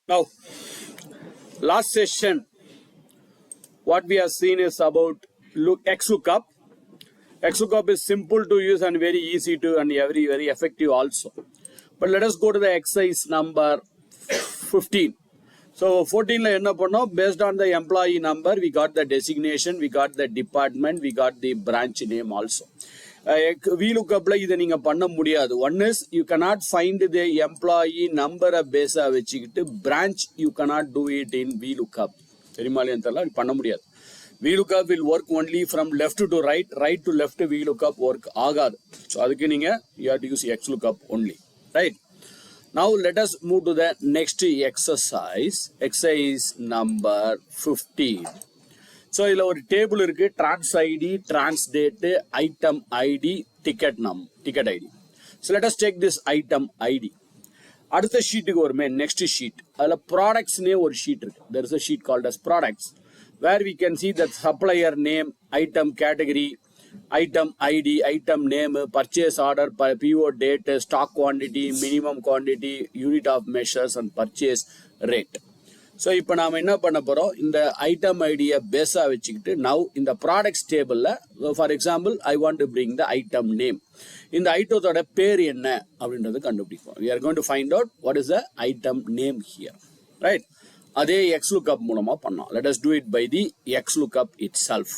Now, last session, what we have seen is about XLOOKUP. XLOOKUP is simple to use and very easy to and very effective also. But let us go to the exercise number 15. So 14, based on the employee number, we got the designation, we got the department, we got the branch name also. VLOOKUP இதை நீங்க பண்ண முடியாது. One is you cannot find the employee number base வச்சுக்கிட்டு branch you cannot do it in VLOOKUP. தெரியுமாலையும் தெரியல பண்ண முடியாது. VLOOKUP will work only from left to right, right to left VLOOKUP work ஆகாது. So அதுக்கு நீங்க you have to use XLOOKUP only, right? Now let us move to the next exercise. Exercise number 15. So இதுல ஒரு table இருக்கு, trans ID, trans date, item ID, ticket ID. So let us take this item ID. அடுத்த ஷீட்டுக்கு வருமே, next sheet. அதுல products நே ஒரு sheet இருக்கு. There is a sheet called as products, where we can see that supplier name, item category, item ID, item name, purchase order, PO date, stock quantity, minimum quantity, unit of measures and purchase rate. So இப்போ நாம என்ன பண்ண போறோம், இந்த item ஐடியை பேஸா வச்சுக்கிட்டு now இந்த products டேபிள்ல for example I want to bring the item name. இந்த ஐட்டத்தோட பேர் என்ன அப்படின்றது கண்டுபிடிப்போம். We are going to find out what is the item name here, right? அதே XLOOKUP மூலமா பண்ணோம். Let us do it by the XLOOKUP itself.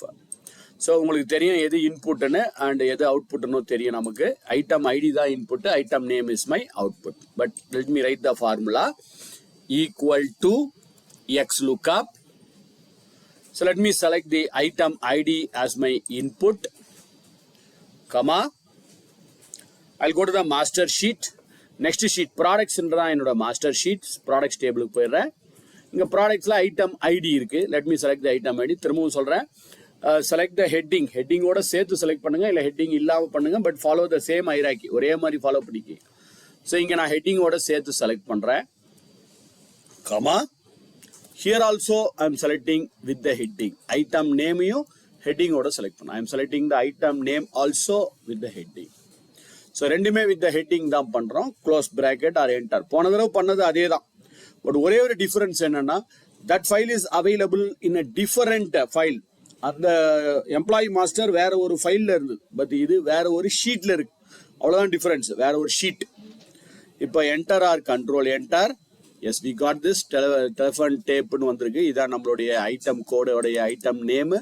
So உங்களுக்கு தெரியும் எது இன்புட்னு and எது அவுட்புட்னு தெரியும் நமக்கு. Item ID தான் input, item name is my output. But let me write the formula equal to XLOOKUP. So let me select the item ID as my input, comma. I'll go to the master sheet. Next sheet products என்றா என்னோட master sheet. Products table போயிடுறேன். இங்க productsல item ID இருக்கு. Let me select the item ID. திரும்பவும் சொல்றேன். Select the heading. Heading ஓட சேர்த்து select பண்ணுங்க, இல்ல heading இல்லாம பண்ணுங்க. But follow the same hierarchy. ஒரே மாதிரி follow பண்ணிக்கங்க. So இங்க நான் heading ஓட சேர்த்து select பண்றேன். Comma. Here also I am selecting with the heading. Item name யும் heading ஓட select பண்ண. I am selecting the item name also with the heading. So ரெண்டுமே with the heading தான் பண்றோம். Close bracket or enter. போன தடவை பண்ணது அதே தான். பட் ஒரே ஒரு டிஃபரன்ஸ் என்னன்னா, that file is available in a different file. அந்த எம்ப்ளாயி மாஸ்டர் வேற ஒரு ஃபைல்ல இருந்தது, பட் இது வேற ஒரு ஷீட்ல இருக்கு. அவ்வளவுதான் டிஃபரன்ஸ், வேற ஒரு ஷீட். இப்போ enter or control enter. Yes we got this telephone டேப்னு வந்திருக்கு. இதான் நம்மளுடைய ஐட்டம் கோடோடைய ஐட்டம் நேம்.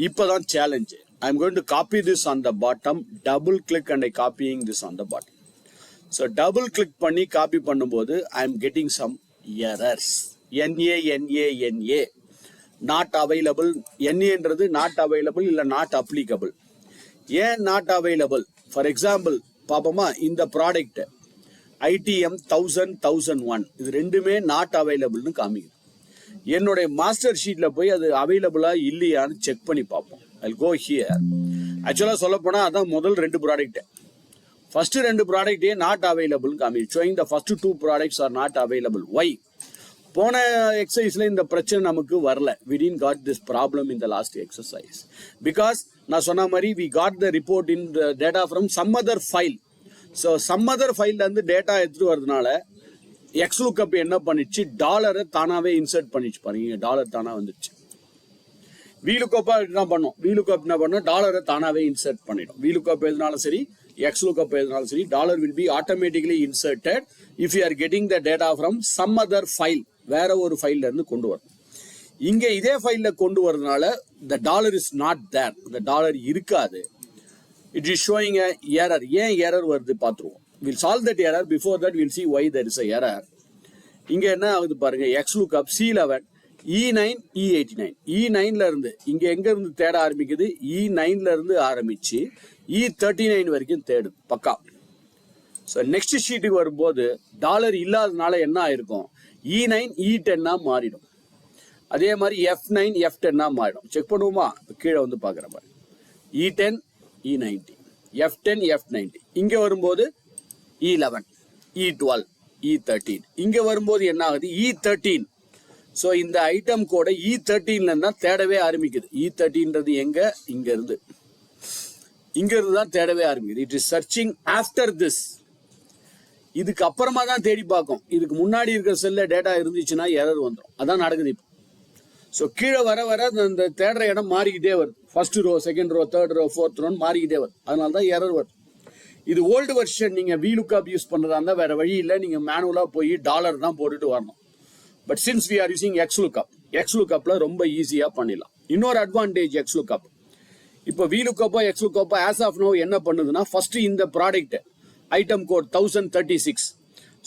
இப்போதான் challenge. I am going to copy this on the bottom. Double click and I copying this on the bottom. So double click பண்ணி copy பண்ணும்போது I am getting some errors. NA not available. NAன்றது not available இல்ல not applicable. ஏன் not available? For example பாப்போமா, இந்த product ITM 1001 இது ரெண்டுமே not அவைலபிள்னு காமிக்குது. என்னுடைய மாஸ்டர் ஷீட்ல போய் அது அவைலபிளா இல்லையான்னு செக் பண்ணி பார்ப்போம். I'll go here. ஆக்சுவலா சொல்ல போனா அதான் முதல் ரெண்டு ப்ராடக்ட். ஃபர்ஸ்ட் ரெண்டு ப்ராடக்டே நாட் அவைலபிள் காமிக்குது. showing the first two products are not available. Why? போன எக்ஸசைஸ்ல இந்த பிரச்சனை நமக்கு வரல. We didn't got this problem in the last exercise because நான் சொன்ன மாதிரி we got the report in the data from some other file. So some other file இருந்து data எடுத்துட்டு வரதுனால XLOOKUP என்ன பண்ணிச்சு, டாலரை தானாவே இன்சர்ட் பண்ணிச்சு. பாருங்க, டாலர் தானா வந்துச்சு. VLOOKUP என்ன பண்ணும், VLOOKUP என்ன பண்ணும், டாலரை தானாவே இன்சர்ட் பண்ணிடும். VLOOKUP எதுனாலும் சரி, XLOOKUP எதுனாலும் சரி, dollar will be automatically inserted if you are getting the data from some other file. வேற ஒரு ஃபைல்ல இருந்து கொண்டு வரும். இங்க இதே ஃபைல்ல கொண்டு வரதுனால the dollar is not there. the dollar இருக்காது. It is showing a error. ஏன் எரர் வருது பார்த்துருவோம். We'll solve that error. Before that we'll see why there is a error. இங்க என்ன ஆகுது பாருங்க, XLOOKUP C11 E9 E89 E9ல இருந்து இங்க எங்க இருந்து தேட ஆரம்பிக்குது, E9ல இருந்து ஆரம்பிச்சு E39 வரைக்கும் தேடுது பக்கா. ஸோ நெக்ஸ்ட் ஷீட்டுக்கு வரும்போது டாலர் இல்லாதனால என்ன ஆயிருக்கும், E9 E10 மாறிடும். அதே மாதிரி F9 F10 மாறிடும். செக் பண்ணுவோமா, கீழே வந்து பாக்குற மாதிரி E10 E90 F10 F90. இங்க வரும்போது E11 E12 E13. இங்க வரும்போது என்ன ஆகுது, E13. ஸோ இந்த ஐட்டம் கோட E13ல தான் தேடவே ஆரம்பிக்குது. E13ன்றது எங்க, இங்க இருந்து தான் தேடவே ஆரம்பிக்குது. It is searching after this. இதுக்கு அப்புறமா தான் தேடி பார்க்கும். இதுக்கு முன்னாடி இருக்கிற செல்ல டேட்டா இருந்துச்சுன்னா எரர் வந்துடும். அதான் நடக்குது இப்போ. ஸோ கீழே வர வர இந்த தேடுற இடம் மாறிக்கிட்டே வருது. First row, second row, third row, fourth ரோன்னு மாறிக்கிட்டே வருது. அதனால தான் எரர் வருது. இது ஓல்டு வெர்ஷன். நீங்கள் VLOOKUP யூஸ் பண்ணுறதா இருந்தால் வேற வழி இல்லை. நீங்கள் மேனுவலாக போய் டாலர் தான் போட்டுட்டு வரணும். But since we are using XLOOKUPல ரொம்ப ஈஸியாக பண்ணிடலாம். இன்னொரு அட்வான்டேஜ் XLOOKUP. இப்போ VLOOKUP XLOOKUP as of now என்ன பண்ணுதுன்னா, ஃபர்ஸ்ட் இந்த ப்ராடக்ட் ஐட்டம் கோட் 1036.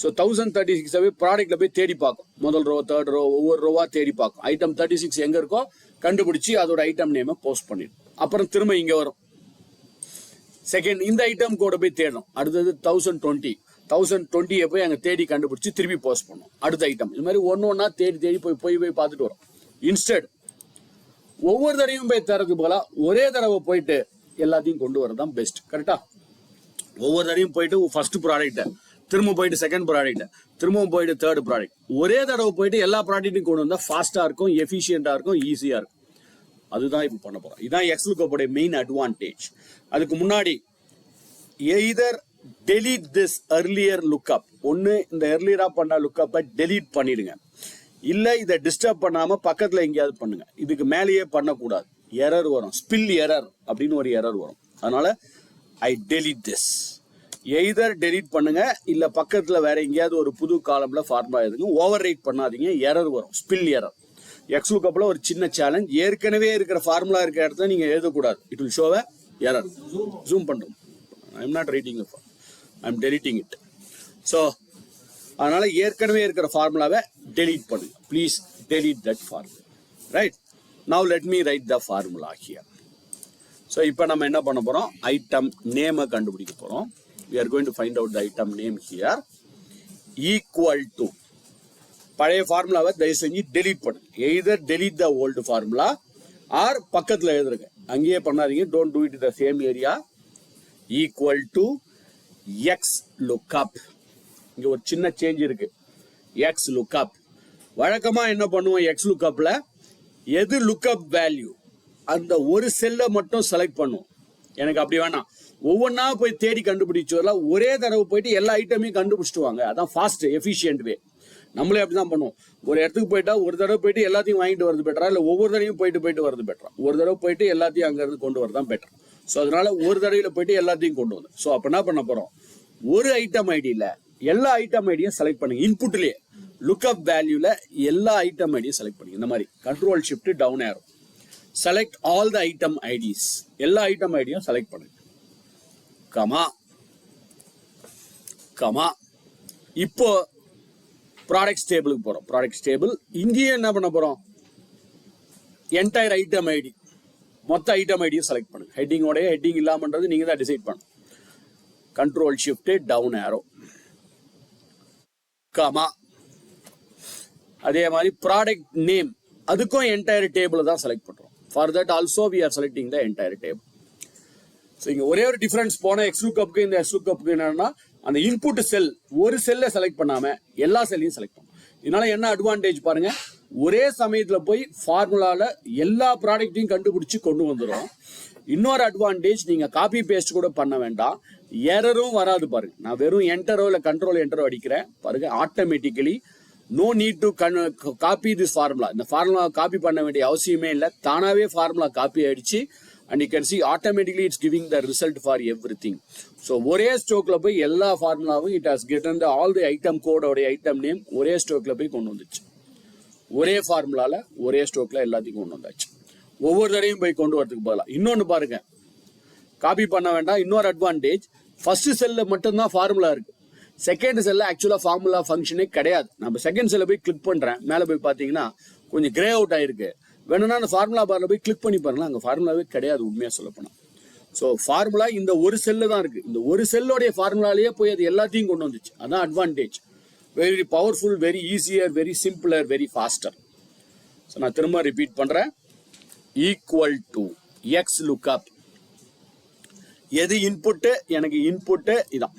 ஸோ 1036 ப்ராடக்ட்ல போய் தேடி பார்க்கும். முதல் ரோ, தேர்ட் ரோ, ஒவ்வொரு ரோவா தேடி பார்க்கும். ஐட்டம் 36 எங்க இருக்கோ கண்டுபிடிச்சி அதோட ஐட்டம் நேமை போஸ்ட் பண்ணிடும். அப்புறம் திரும்ப இங்க வரும். செகண்ட் இந்த ஐட்டம் கோட போய் தேடும். அடுத்தது 1020 போய் அங்கே தேடி கண்டுபிடிச்சி திருப்பி போஸ்ட் பண்ணும் அடுத்த ஐட்டம். இது மாதிரி ஒன்னா தேடி போய் பார்த்துட்டு வரும். இன்ஸ்டெட் ஒவ்வொரு தடவையும் போய் தரது போல ஒரே தடவை போயிட்டு எல்லாத்தையும் கொண்டு வரதான் பெஸ்ட். கரெக்டா? ஒவ்வொரு தடவையும் போயிட்டு ஃபர்ஸ்ட் ப்ராடக்ட், திரும்ப போயிட்டு செகண்ட் ப்ராடக்ட், திரும்பவும் போயிட்டு தேர்ட் ப்ராடக்ட், ஒரே தடவை போயிட்டு எல்லா ப்ராடக்ட்டையும் கொண்டு வந்தா ஃபாஸ்டா இருக்கும், எஃபிஷியண்டா இருக்கும், ஈஸியா இருக்கும். அதுதான் இப்போ பண்ண போறோம். இதுதான் XLOOKUP மெயின் அட்வான்டேஜ். அதுக்கு முன்னாடி either delete this earlier lookup. ஒன்னு இந்த earlier பண்ண லுக்கப் delete பண்ணிடுங்க. இல்ல இதை டிஸ்டர்ப் பண்ணாம பக்கத்துல எங்கேயாவது பண்ணுங்க. இதுக்கு மேலேயே பண்ணக்கூடாது. எரர் வரும். ஸ்பில் எரர் அப்படின்னு ஒரு எரர் வரும். அதனால I delete this. Either delete பண்ணுங்க, இல்ல பக்கத்துல வேற எங்கேயாவது ஒரு புது காலம்ல ஃபார்முலா எதுங்க. ஓவர் ரைட் பண்ணாதீங்க, எரர் வரும். Spill error. XLOOKUPல ஒரு சின்ன சேலஞ்ச். ஏற்கனவே இருக்கிற ஃபார்முலா இருக்கிற இடத்துல நீங்க எழுதக்கூடாது. It will show a error. Zoom பண்றோம். I am not writing the formula. I am deleting it. So அதனால ஏற்கனவே இருக்கிற ஃபார்முலாவை delete பண்ணுங்க. Please delete that formula. Right? Now let me write the formula here. So இப்போ நம்ம என்ன பண்ண போறோம்? ஐட்டம் நேமை கண்டுபிடிக்க போறோம். We are going to find out the item name here. Equal to பழைய ஃபார்முலாவை தயவு செஞ்சு delete பண்ணுங்க. Either delete the old formula or பக்கத்துல எழுதுங்க. அங்கேயே பண்ணாதீங்க. Don't do it in the same area. Equal to XLOOKUP. இங்க ஒரு சின்ன சேஞ்ச் இருக்கு. XLOOKUP வழக்கமா என்ன பண்ணுவோம்? XLOOKUPல எது லுக்அப் வேல்யூ அந்த ஒரு செல்லை மட்டும் செலக்ட் பண்ணுவோம். எனக்கு அப்படி வேணாம். ஒவ்வொன்றா போய் தேடி கண்டுபிடிச்சு வரலாம். ஒரே தடவை போயிட்டு எல்லா ஐட்டமையும் கண்டுபிடிச்சிட்டு வாங்க. அதான் ஃபாஸ்ட் எஃபிஷியன்ட் வே. நம்மளே அப்படிதான் பண்ணுவோம். ஒரு இடத்துக்கு போயிட்டா ஒரு தடவை போயிட்டு எல்லாத்தையும் வாங்கிட்டு வரது பெட்டரா, இல்லை ஒவ்வொரு தடவையும் போயிட்டு வரது பெட்டரா? ஒரு தடவை போயிட்டு எல்லாத்தையும் அங்கிருந்து கொண்டு வரதான் பெட்டர். ஸோ அதனால ஒரு தடவையில போயிட்டு எல்லாத்தையும் கொண்டு வந்து. ஸோ அப்போ என்ன பண்ண போறோம்? ஒரு ஐட்டம் ஐடியில் எல்லா ஐட்டம் ஐடியும் செலக்ட் பண்ணுங்க. இன்புட்லேயே லுக்அப் வேல்யூல எல்லா ஐட்டம் ஐடியும் செலக்ட் பண்ணுங்க. இந்த மாதிரி control shift down arrow. Select all the item IDs. எல்லா ஐட்டம் ஐடியும் செலக்ட் பண்ணுங்க. கமா இப்போ ப்ராடக்ட்ஸ் டேபிளுக்கு போறோம். ப்ராடக்ட்ஸ் டேபிள் இங்கேயும் என்ன பண்ண போறோம்? என்டையர் ஐட்டம் ஐடி, மொத்த ஐட்டம் ஐடியும் செலக்ட் பண்ணுங்க. ஹெட்டிங்கோடைய ஹெட்டிங் இல்லாமன்றது நீங்க தான் டிசைட் பண்ணணும். Control shift down arrow. Comma அதே மாதிரி ப்ராடக்ட் நேம், அதுக்கும் என்டையர் டேபிள் தான் செலக்ட் பண்றோம். For that also we are selecting the entire table. So இங்க ஒரே ஒரு டிஃபரன்ஸ் போன XLOOKUPக்கு இந்த XLOOKUPக்கு என்னன்னா, அந்த இன்புட் செல் ஒரு செல்ல செலக்ட் பண்ணாம எல்லா செல்லையும் செலக்ட் பண்ணும். இதனால என்ன அட்வான்டேஜ் பாருங்க? ஒரே சமயத்துல போய் ஃபார்முலால எல்லா ப்ராடக்ட்டையும் கண்டுபிடிச்சு கொண்டு வந்துடும். இன்னொரு அட்வான்டேஜ், நீங்க காப்பி பேஸ்ட் கூட பண்ண வேண்டாம், எரரும் வராது. பாருங்க, நான் வெறும் என்டரோ இல்ல கண்ட்ரோல் என்டரோ அடிக்கிறேன் பாருங்க, automatically no need to copy this formula. இந்த ஃபார்முலா காப்பி பண்ண வேண்டிய அவசியமே இல்லை. தானாவே ஃபார்முலா காப்பி ஆயிடுச்சு. and you can see automatically it's giving the result for everything. So ஒரே ஸ்ட்ரோக்ல போய் எல்லா ஃபார்முலாவும் it has given the all the item code or item name ஒரே ஸ்ட்ரோக்ல போய் கொண்டு வந்துச்சு. ஒரே ஃபார்முலால ஒரே ஸ்ட்ரோக்ல எல்லாத்தையும் கொண்டு வந்தாச்சு. ஒவ்வொரு தடையும் போய் கொண்டு வரதுக்கு பதிலா இன்னொன்னு பாருங்க, காப்பி பண்ண வேண்டாம். இன்னொரு அட்வான்டேஜ், ஃபர்ஸ்ட் செல்ல மட்டும்தான் ஃபார்முலா இருக்கு. செகண்ட் செல்ல ஆக்சுவலா ஃபார்முலா ஃபங்க்ஷனே கிடையாது. நம்ம செகண்ட் செல்ல போய் கிளிக் பண்றேன், மேல போய் பாத்தீங்கன்னா கொஞ்சம் கிரே அவுட் ஆயிருக்கு. வேணும்னா அந்த ஃபார்முலா பார்ல போய் கிளிக் பண்ணி பாருங்க, அங்க ஃபார்முலாவே கிடையாது உண்மையா சொல்ல போனா. ஸோ ஃபார்முலா இந்த ஒரு செல்லு தான் இருக்கு. இந்த ஒரு செல்லோடைய ஃபார்முலாலேயே போய் அது எல்லாத்தையும் கொண்டு வந்துச்சு. அதான் advantage. Very powerful, very easier, very simpler, very faster. So நான் திரும்ப ரிப்பீட் பண்றேன். Equal to XLOOKUP. எது இன்புட்டு? எனக்கு இன்புட்டு இதான்.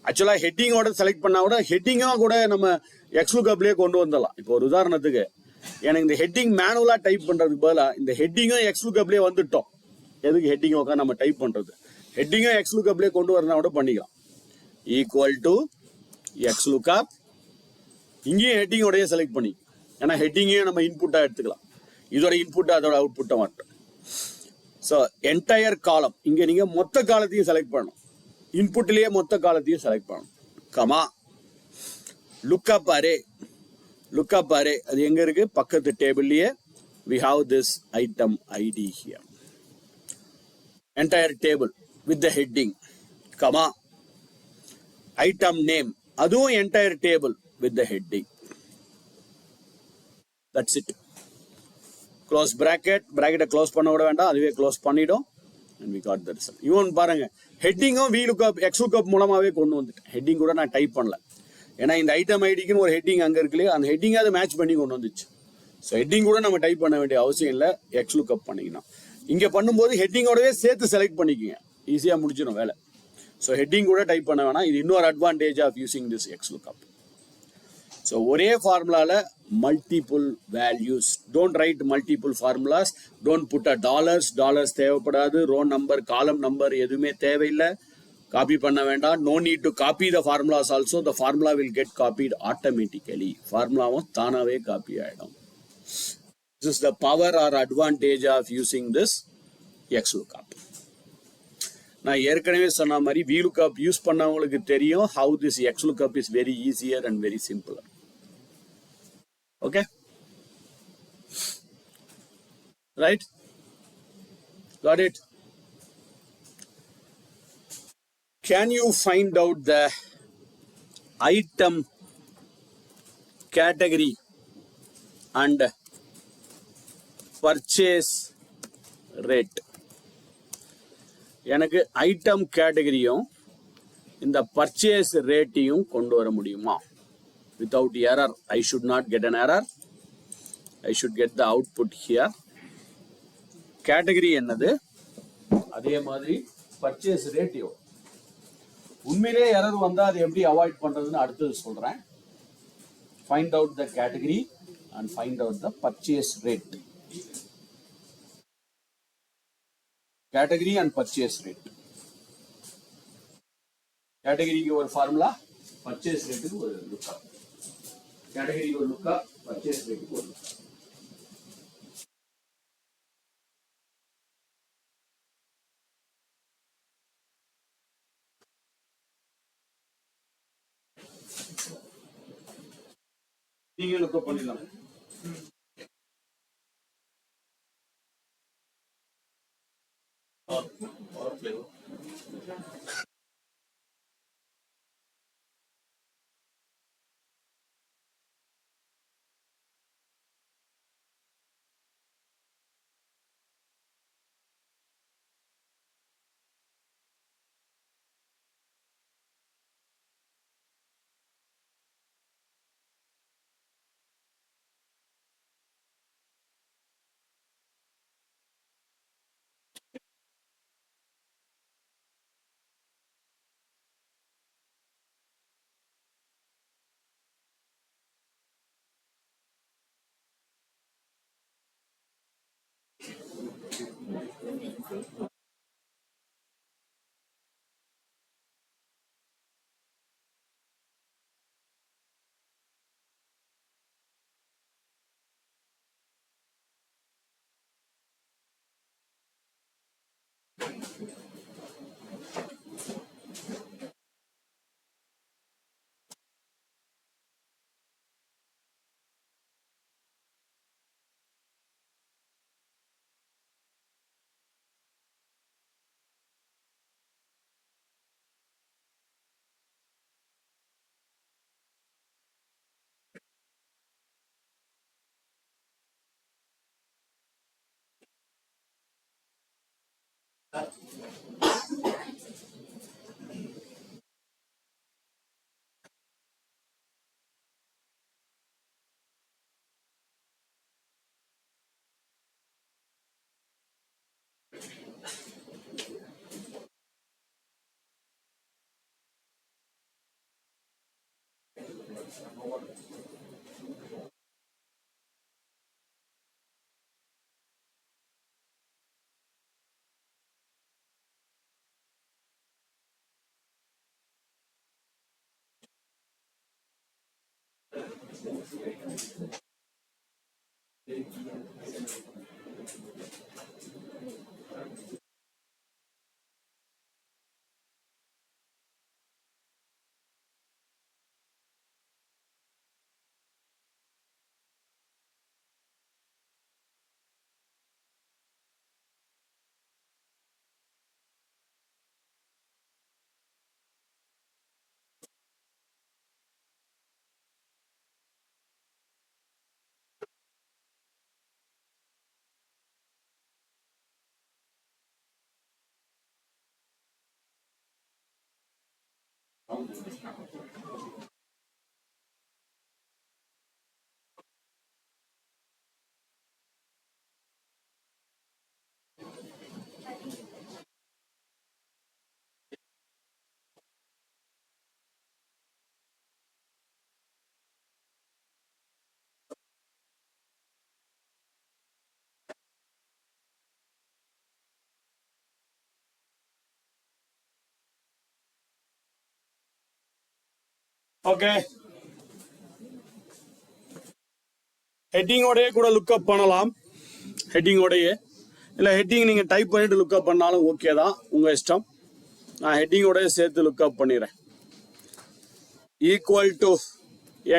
ஆக்சுவலா ஹெட்டிங்கோட செலக்ட் பண்ணா கூட ஹெட்டிங்கும் கூட நம்ம XLOOKUPலயே கொண்டு வந்துடலாம். இப்போ ஒரு உதாரணத்துக்கு, எனக்கு இந்த ஹெட்டிங் மேனுவலா டைப் பண்றதுக்கு பதிலாக இந்த ஹெட்டிங்கும் XLOOKUPலயே வந்துட்டோம். எதுக்கு ஹெட்டிங் உட்காந்து நம்ம டைப் பண்றது? ஹெட்டிங்கும் XLOOKUPலயே கொண்டு வரனா கூட பண்ணிக்கலாம். Equal to XLOOKUP. இங்கேயும் ஹெட்டிங் உடைய செலக்ட் பண்ணி, ஏன்னா ஹெட்டிங்கையும் நம்ம இன்புட்டாக எடுத்துக்கலாம். இதோட இன்புட்டை அதோட அவுட்புட்டை மாட்டோம். ஸோ என்டையர் காலம், இங்கே நீங்கள் மொத்த காலத்தையும் செலக்ட் பண்ணணும். இன்புட்லேயே மொத்த காலத்தையும் செலக்ட் பண்ணணும். Comma lookup array. Lookup array அது எங்கே இருக்கு? பக்கத்து டேபிள்லேயே. we have this item ID here. Entire table with the heading, comma item name, அதுவும் entire table with the heading. That's it. Close bracket, bracket close பண்ண விட வேண்டாம், அதுவே க்ளோஸ் பண்ணிடும். and we got the result. இவன் பாருங்க, ஹெட்டிங்கும் VLOOKUP XLOOKUP மூலமாவே கொண்டு வந்துட்டேன். ஹெட்டிங் கூட நான் டைப் பண்ணல, ஏன்னா இந்த ஐட்டம் ஐடிக்குன்னு ஒரு ஹெட்டிங் அங்கே இருக்கு இல்லையா, அந்த ஹெட்டிங் அதை மேட்ச் பண்ணி கொண்டு வந்துச்சு. ஸோ ஹெட்டிங் கூட நம்ம டைப் பண்ண வேண்டிய அவசியம் இல்லை. XLOOKUP பண்ணிக்கணும். இங்கே பண்ணும்போது ஹெட்டிங்கோடவே சேர்த்து செலக்ட் பண்ணிக்கோங்க, ஈஸியாக முடிச்சிடும் வேலை. ஸோ ஹெட்டிங் கூட டைப் பண்ண வேணாம். இது இன்னொரு advantage of using this XLOOKUP. So ஒரே ஃபார்முலாவில் multiple values. Don't write multiple formulas. Don't put a dollars தேவைப்படாது. ரோ நம்பர், காலம் நம்பர் எதுவுமே தேவையில்லை. காப்பி பண்ண வேண்டாம். No need to copy the formulas also. The formula will get copied automatically. ஃபார்முலாவும் தானாகவே copy ஆகிடும். This is the power or advantage of using this XLOOKUP. நான் ஏற்கனவே சொன்ன மாதிரி VLOOKUP யூஸ் பண்ணவங்களுக்கு தெரியும் how this XLOOKUP is very easier and very simpler. Okay? Right? Got it? Can you find out the item category and purchase rate? எனக்கு item கேட்டகரியும் இந்த purchase ரேட்டையும் கொண்டு வர முடியுமா? Without error. I should not get an error. I should get the output here. Category என்னது, அதே மாதிரி purchase ரேட்டையும். உண்மையிலே error வந்தால் அதை எப்படி அவாய்ட் பண்ணுறதுன்னு அடுத்தது சொல்கிறேன். Find out the category and find out the purchase rate. Category and purchase rate. Category க்கு ஒரு ஃபார்முலா, purchase rate க்கு ஒரு lookup. Category க்கு ஒரு lookup, purchase rate க்கு ஒரு lookup. நீங்க lookup பண்ணிடலாம். ஓகே, ஹெட்டிங்கோடயே கூட லுக்அப் பண்ணலாம். ஹெட்டிங்கோடயே இல்லை, ஹெட்டிங் நீங்கள் டைப் பண்ணிட்டு லுக்அப் பண்ணாலும் ஓகே தான், உங்கள் இஷ்டம். நான் ஹெட்டிங்கோடய சேர்த்து லுக்அப் பண்ணிடுறேன். Equal to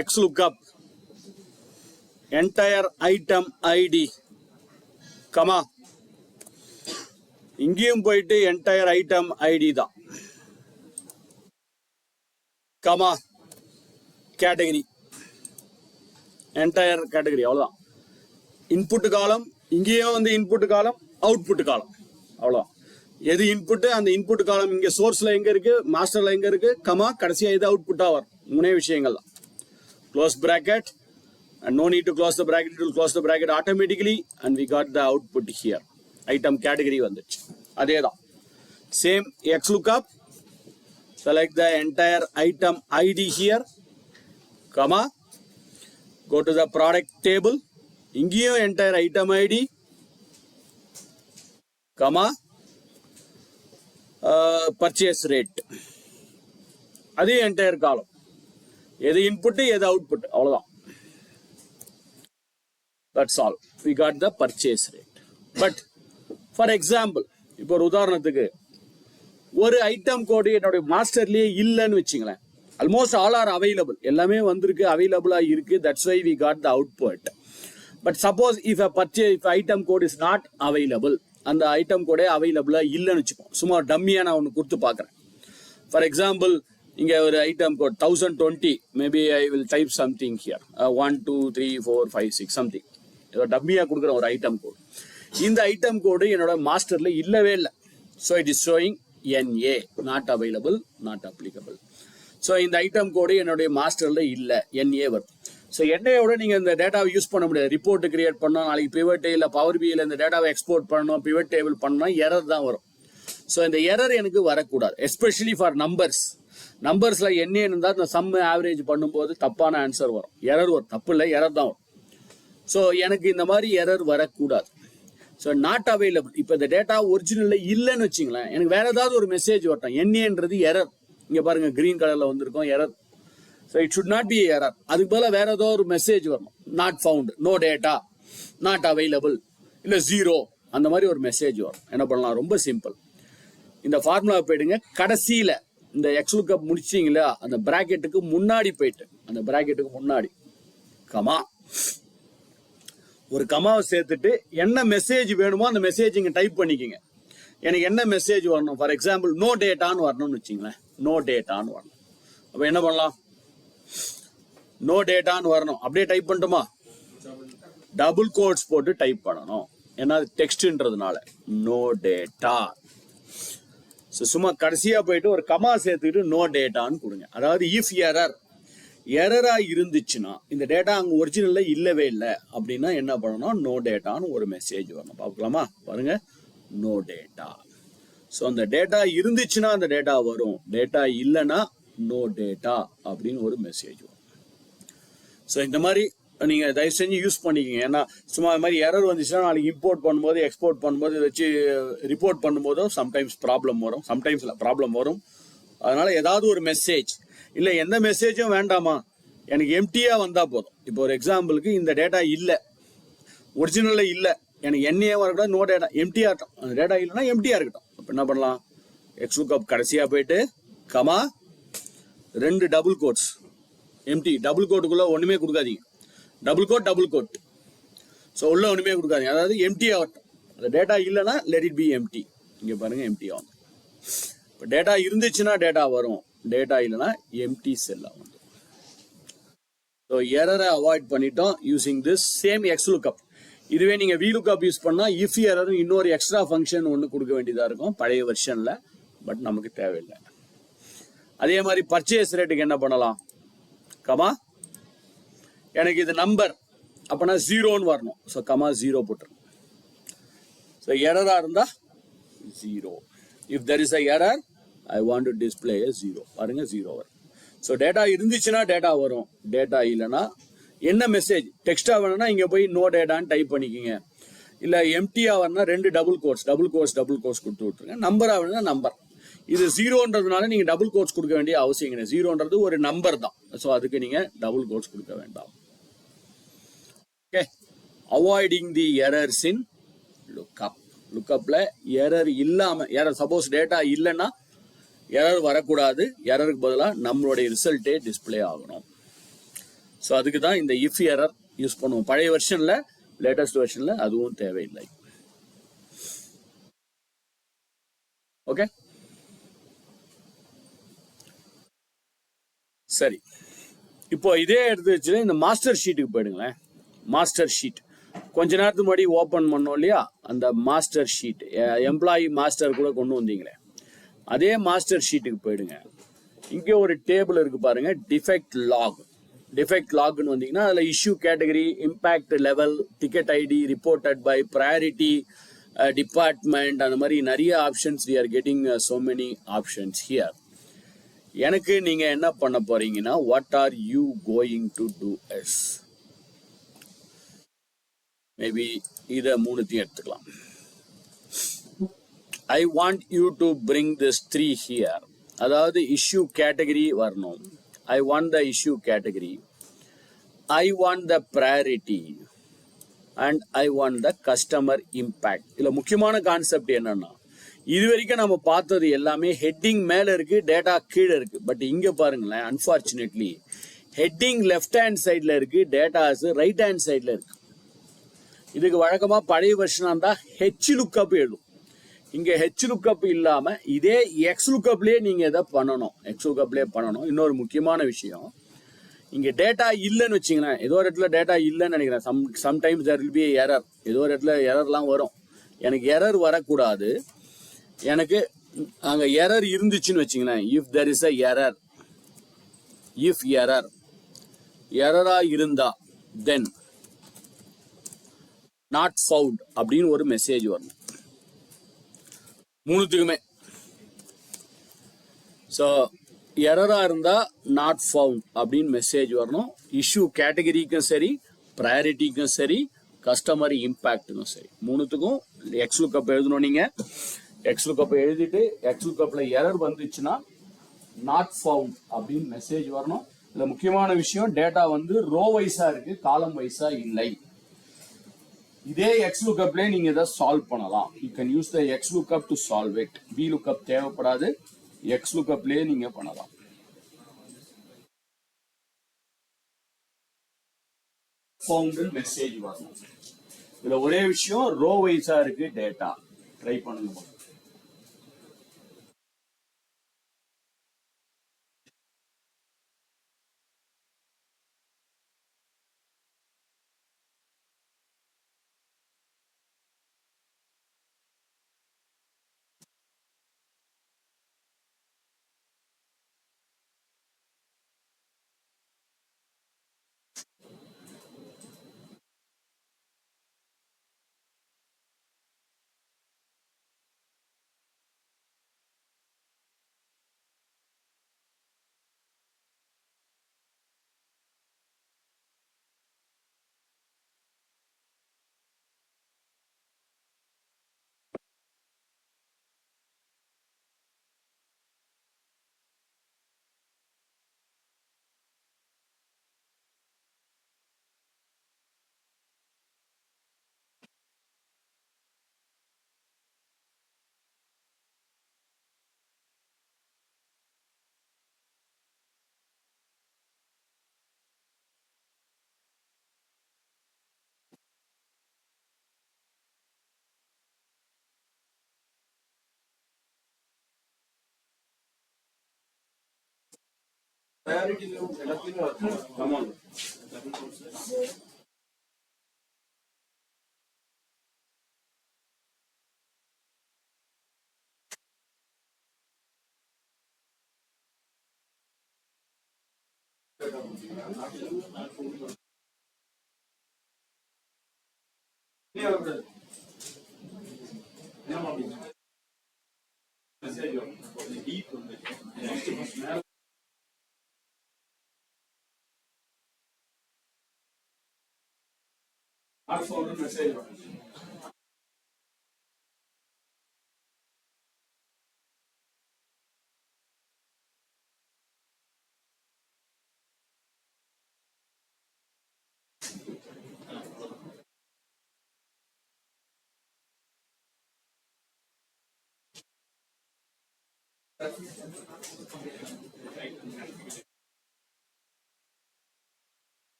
X lookup entire item ID, comma இங்கேயும் போயிட்டு என்டையர் ஐட்டம் ஐடி தான், கமா கேட்டகரி, என்டையர் கேட்டகரி, அவ்வளோதான். இன்புட் காலம் இங்கேயும் வந்து இன்புட் காலம், அவுட்புட் காலம், அவ்வளோ. எது இன்புட்டு, அந்த இன்புட் காலம் இங்கே சோர்ஸில் எங்கே இருக்குது, மாஸ்டரில் எங்கே இருக்குது, கமா கடைசியாக எது அவுட்புட்டாக வரும். மூணே விஷயங்கள் தான். Close bracket, and no need to close the bracket, it will close the bracket automatically, and we got the output here. Item category வந்துச்சு, அதே தான். Same XLOOKUP, select the entire item ID here, comma, go to the product table, இங்கேயும் entire item ID, comma, purchase rate, அதே entire column. எது input எது output, அவ்வளோதான். That's all. We got the purchase rate. But for example, இப்போ ஒரு உதாரணத்துக்கு ஒரு item கோடு என்னுடைய மாஸ்டர்லயே இல்லைன்னு வச்சுங்களேன். ஆல்மோஸ்ட் ஆல் ஆர் அவைலபிள், எல்லாமே வந்திருக்கு, அவைலபிளாக இருக்கு. That's why we got the output. But suppose if item code is not available, அந்த ஐட்டம் கோடே அவைலபிளாக இல்லைன்னு வச்சுப்போம். சும்மா டம்மியாக நான் ஒன்று கொடுத்து பார்க்குறேன். ஃபார் எக்ஸாம்பிள், இங்கே ஒரு item code 1020, maybe I will type something here, 1 2 3 4 5 6 something, ஏதோ டம்மியாக கொடுக்குற ஒரு ஐட்டம் கோடு. இந்த ஐட்டம் கோடு என்னோட மாஸ்டரில் இல்லவே இல்லை. So it is showing NA, not available, not applicable. So இந்த ஐட்டம் கோடு என்னுடைய மாஸ்டரில் இல்லை, NA வரும். ஸோ NAவோட நீங்கள் இந்த டேட்டாவை யூஸ் பண்ண முடியாது. ரிப்போர்ட் கிரியேட் பண்ணோம், நாளைக்கு பிவட் இல்லை பவர் பியில் இந்த டேட்டாவை எக்ஸ்போர்ட் பண்ணணும், பிவட் டேபிள் பண்ணோம், எரர் தான் வரும். ஸோ இந்த எரர் எனக்கு வரக்கூடாது, எஸ்பெஷலி ஃபார் நம்பர்ஸ். நம்பர்ஸில் NA இருந்தால் இந்த சம் ஆவரேஜ் பண்ணும்போது தப்பான ஆன்சர் வரும், எரர் வரும். தப்பு இல்லை, எரர் தான் வரும். ஸோ எனக்கு இந்த மாதிரி எரர் வரக்கூடாது. ஸோ நாட் அவைலபிள், இப்போ இந்த டேட்டா ஒரிஜினலில் இல்லைன்னு வச்சிங்களேன், எனக்கு வேற ஏதாவது ஒரு மெசேஜ் வரட்டும். NAன்றது எரர், இங்கே பாருங்க கிரீன் கலரில் வந்திருக்கும், error. So it should not be error. அதுக்கு போல வேற ஏதோ ஒரு மெசேஜ் வரணும், not found, no data, not available, இல்லை 0, அந்த மாதிரி ஒரு மெசேஜ் வரும். என்ன பண்ணலாம், ரொம்ப சிம்பிள். இந்த ஃபார்முலா போயிடுங்க, கடைசியில் இந்த XLOOKUP முடிச்சிங்களா, அந்த பிராக்கெட்டுக்கு முன்னாடி போயிட்டு, அந்த பிராக்கெட்டுக்கு முன்னாடி கமா, ஒரு கமாவை சேர்த்துட்டு என்ன மெசேஜ் வேணுமோ அந்த மெசேஜ் இங்கே டைப் பண்ணிக்கோங்க. எனக்கு என்ன மெசேஜ் வரணும், ஃபார் எக்ஸாம்பிள் நோ டேட்டான்னு வரணும்னு வச்சிங்களேன், நோ டேட்டான்னு வரணும். அப்போ என்ன பண்ணலாம், நோ டேட்டான்னு வரணும், அப்படியே டைப் பண்ணட்டுமா, டபுள் கோட்ஸ் போட்டு டைப் பண்ணணும், ஏன்னா டெக்ஸ்ட்ன்றதுனால நோ டேட்டா. ஸோ சும்மா கடைசியாக போயிட்டு ஒரு கமா சேர்த்துக்கிட்டு நோ டேட்டான்னு கொடுங்க. அதாவது இஃப் எரரா இருந்துச்சுன்னா, இந்த டேட்டா அங்கே ஒரிஜினல்ல இல்லவே இல்லை அப்படின்னா என்ன பண்ணணும், நோ டேட்டான்னு ஒரு மெசேஜ் வரணும். பார்க்கலாமா, பாருங்க, நோ டேட்டா. ஸோ அந்த டேட்டா இருந்துச்சுன்னா அந்த டேட்டா வரும், டேட்டா இல்லைன்னா நோ டேட்டா அப்படின்னு ஒரு மெசேஜ் வரும். ஸோ இந்த மாதிரி நீங்கள் தயவு செஞ்சு யூஸ் பண்ணிக்கோங்க. ஏன்னா சும்மா இது மாதிரி எரர் வந்துச்சுன்னா நாளைக்கு இம்போர்ட் பண்ணும்போது எக்ஸ்போர்ட் பண்ணும்போது இதை வச்சு ரிப்போர்ட் பண்ணும்போதும் சம்டைம்ஸ் ப்ராப்ளம் வரும், சம்டைம்ஸ் இல்லை ப்ராப்ளம் வரும். அதனால ஏதாவது ஒரு மெசேஜ், இல்லை எந்த மெசேஜும் வேண்டாமா, எனக்கு எம்டியா வந்தா போதும். இப்போ ஒரு எக்ஸாம்பிளுக்கு இந்த டேட்டா இல்லை, ஒரிஜினல்ல இல்லை, எனக்கு என்ஏ வரக்கூடாது, நோ டேட்டா, எம்டியா இருக்கட்டும். அந்த டேட்டா இல்லைன்னா எம்டியா இருக்கட்டும். அப்போ என்ன பண்ணலாம், எக்ஸ்லுக்கப் கடைசியாக போயிட்டு comma 2 double quotes empty. Double கோட்டுக்குள்ள ஒண்ணுமே கொடுக்காதீங்க, டபுள் கோட். ஸோ உள்ள ஒண்ணுமே கொடுக்காதீங்க, அதாவது எம்டி ஆகட்டும். அந்த டேட்டா இல்லைன்னா லெட் இட் பி எம்டி. இங்க பாருங்க எம்டி ஆகும். இப்போ டேட்டா இருந்துச்சுன்னா டேட்டா வரும், டேட்டா இல்லைன்னா எம்டி செல் ஆகும். ஸோ எரரை அவாய்ட் பண்ணிட்டோம் யூசிங் திஸ் சேம் எக்ஸ்லுக்கப். இதுவே நீங்க VLOOKUP யூஸ் பண்ணா இஃப் எரர் இன்னொரு எக்ஸ்ட்ரா ஃபங்க்ஷன் ஒன்று கொடுக்க வேண்டியதா இருக்கும் பழைய வெர்ஷன்ல, பட் நமக்கு தேவையில்லை. அதே மாதிரி பர்ச்சேஸ் ரேட்டுக்கு என்ன பண்ணலாம், கமா எனக்கு இது நம்பர் அப்பனா 0ன்னு வரணும். ஸோ கமா 0 போட்டுருங்க. ஸோ எரரா இருந்தா 0. If there is a error I want to display 0. பாருங்க 0 வரும். ஸோ டேட்டா இருந்துச்சுன்னா டேட்டா வரும், டேட்டா இல்லைன்னா என்ன மெசேஜ் டெக்ஸ்டா வேணும்னா இங்க போய் நோ டேட்டான்னு டைப் பண்ணிக்கோங்க. இல்ல எம்டியா வரனா 2 டபுள் கோட்ஸ் கொடுத்து விட்டுருங்க. நம்பரா வேணும்னா நம்பர். இது 0ன்றதுனால நீங்க டபுள் கோட்ஸ் கொடுக்க வேண்டிய அவசியம் கிடையாது. 0ன்றது ஒரு நம்பர் தான். ஸோ அதுக்கு நீங்க டபுள் கோட்ஸ் கொடுக்க வேண்டாம். Okay, avoiding the errors in lookup. லுக்அப்ல எரர் இல்லாம, எரர் சப்போஸ் டேட்டா இல்லைன்னா எரர் வரக்கூடாது, எரருக்கு பதிலாக நம்மளுடைய ரிசல்ட்டே டிஸ்பிளே ஆகணும். ஸோ அதுக்கு தான் இந்த இஃப் எரர் யூஸ் பண்ணுவோம். பழைய வெர்ஷன்ல, லேட்டஸ்ட் வெர்ஷன்ல அதுவும் தேவையில்லை. ஓகே, சரி. இப்போ இதே எடுத்து வச்சு இந்த மாஸ்டர் ஷீட்டுக்கு போயிடுங்களேன். மாஸ்டர் ஷீட் கொஞ்ச நேரத்துக்கு முன்னாடி ஓப்பன் பண்ணோம் இல்லையா, அந்த மாஸ்டர் ஷீட் எம்ப்ளாயி மாஸ்டர் கூட கொண்டு வந்தீங்களே, அதே மாஸ்டர் ஷீட்டுக்கு போயிடுங்க. இங்கே ஒரு டேபிள் இருக்கு பாருங்க, டிஃபெக்ட் லாக். டிஃபெக்ட் லாக்னு வந்தீங்கன்னா அதில் issue category, impact level, ticket ID, reported by, priority, department, அந்த மாதிரி நிறைய options. We are getting so many options here. எனக்கு நீங்க என்ன பண்ண போறீங்கன்னா, what are you going to do yes, maybe இதை 3த்தையும் எடுத்துக்கலாம். I want you to bring this 3 here. அதாவது இஷ்யூ கேட்டகரி வரணும். I want the issue category. I want the priority. And I want the customer impact. இதுல முக்கியமான concept என்னன்னா, இது வரைக்கும் நம்ம பார்த்தது எல்லாமே ஹெட்டிங் மேல இருக்கு, டேட்டா கீழே இருக்கு. பட் இங்க பாருங்களேன், அன்பார்ச்சுனேட்லி ஹெட்டிங் லெஃப்ட் ஹேண்ட் சைட்ல இருக்கு, டேட்டாஸ் ரைட் ஹேண்ட் சைட்ல இருக்கு. இதுக்கு வழக்கமா பழைய வெர்ஷனா இருந்தா HLOOKUP எழுதும். இங்க HLOOKUP இல்லாம இதே XLOOKUPலயே நீங்க எதை பண்ணணும், XLOOKUPலயே பண்ணணும். இன்னொரு முக்கியமான விஷயம், இங்க டேட்டா இல்லைன்னு வச்சுங்களேன், ஏதோ ஒரு இடத்துல டேட்டா இல்லைன்னு நினைக்கிறேன். Sometimes there will be error. ஏதோ ஒரு இடத்துல எரர்லாம் வரும். எனக்கு எரர் வரக்கூடாது. எனக்கு அங்க எரர் இருந்துச்சுன்னு வச்சுங்களேன், if there is a error, if எரரா இருந்தா தென் நாட் ஃபவுண்ட் அப்படின்னு ஒரு மெசேஜ் வரணும். 3த்துக்குமே. ஸோ எரரா இருந்தா நாட் ஃபவுண்ட் அப்படின்னு மெசேஜ் வரணும். இஷ்யூ கேட்டகரிக்கும் சரி, ப்ரையாரிட்டிக்கும் சரி, கஸ்டமர் இம்பாக்டுக்கும் சரி, 3த்துக்கும் XLOOKUP எழுதணும். நீங்க XLOOKUP எழுதிட்டு XLOOKUPல எரர் வந்துச்சுன்னா நாட் ஃபவுண்ட் அப்படின்னு மெசேஜ் வரணும். இதுல முக்கியமான விஷயம், டேட்டா வந்து ரோ வைஸா இருக்கு, காலம் வைஸா இல்லை. இதே XLOOKUPல நீங்க இதை சால்வ் பண்ணலாம். You can use the XLOOKUP to solve it. VLOOKUP தேவைப்படாது, XLOOKUPலயே நீங்க பண்ணலாம். ஃபவுண்ட் மெசேஜ் வரணும். இதுல ஒரே விஷயம், ரோ வைஸா இருக்கு டேட்டா. ட்ரை பண்ணுங்க. Come on.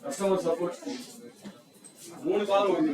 Customer support. மூணு காலம் வந்து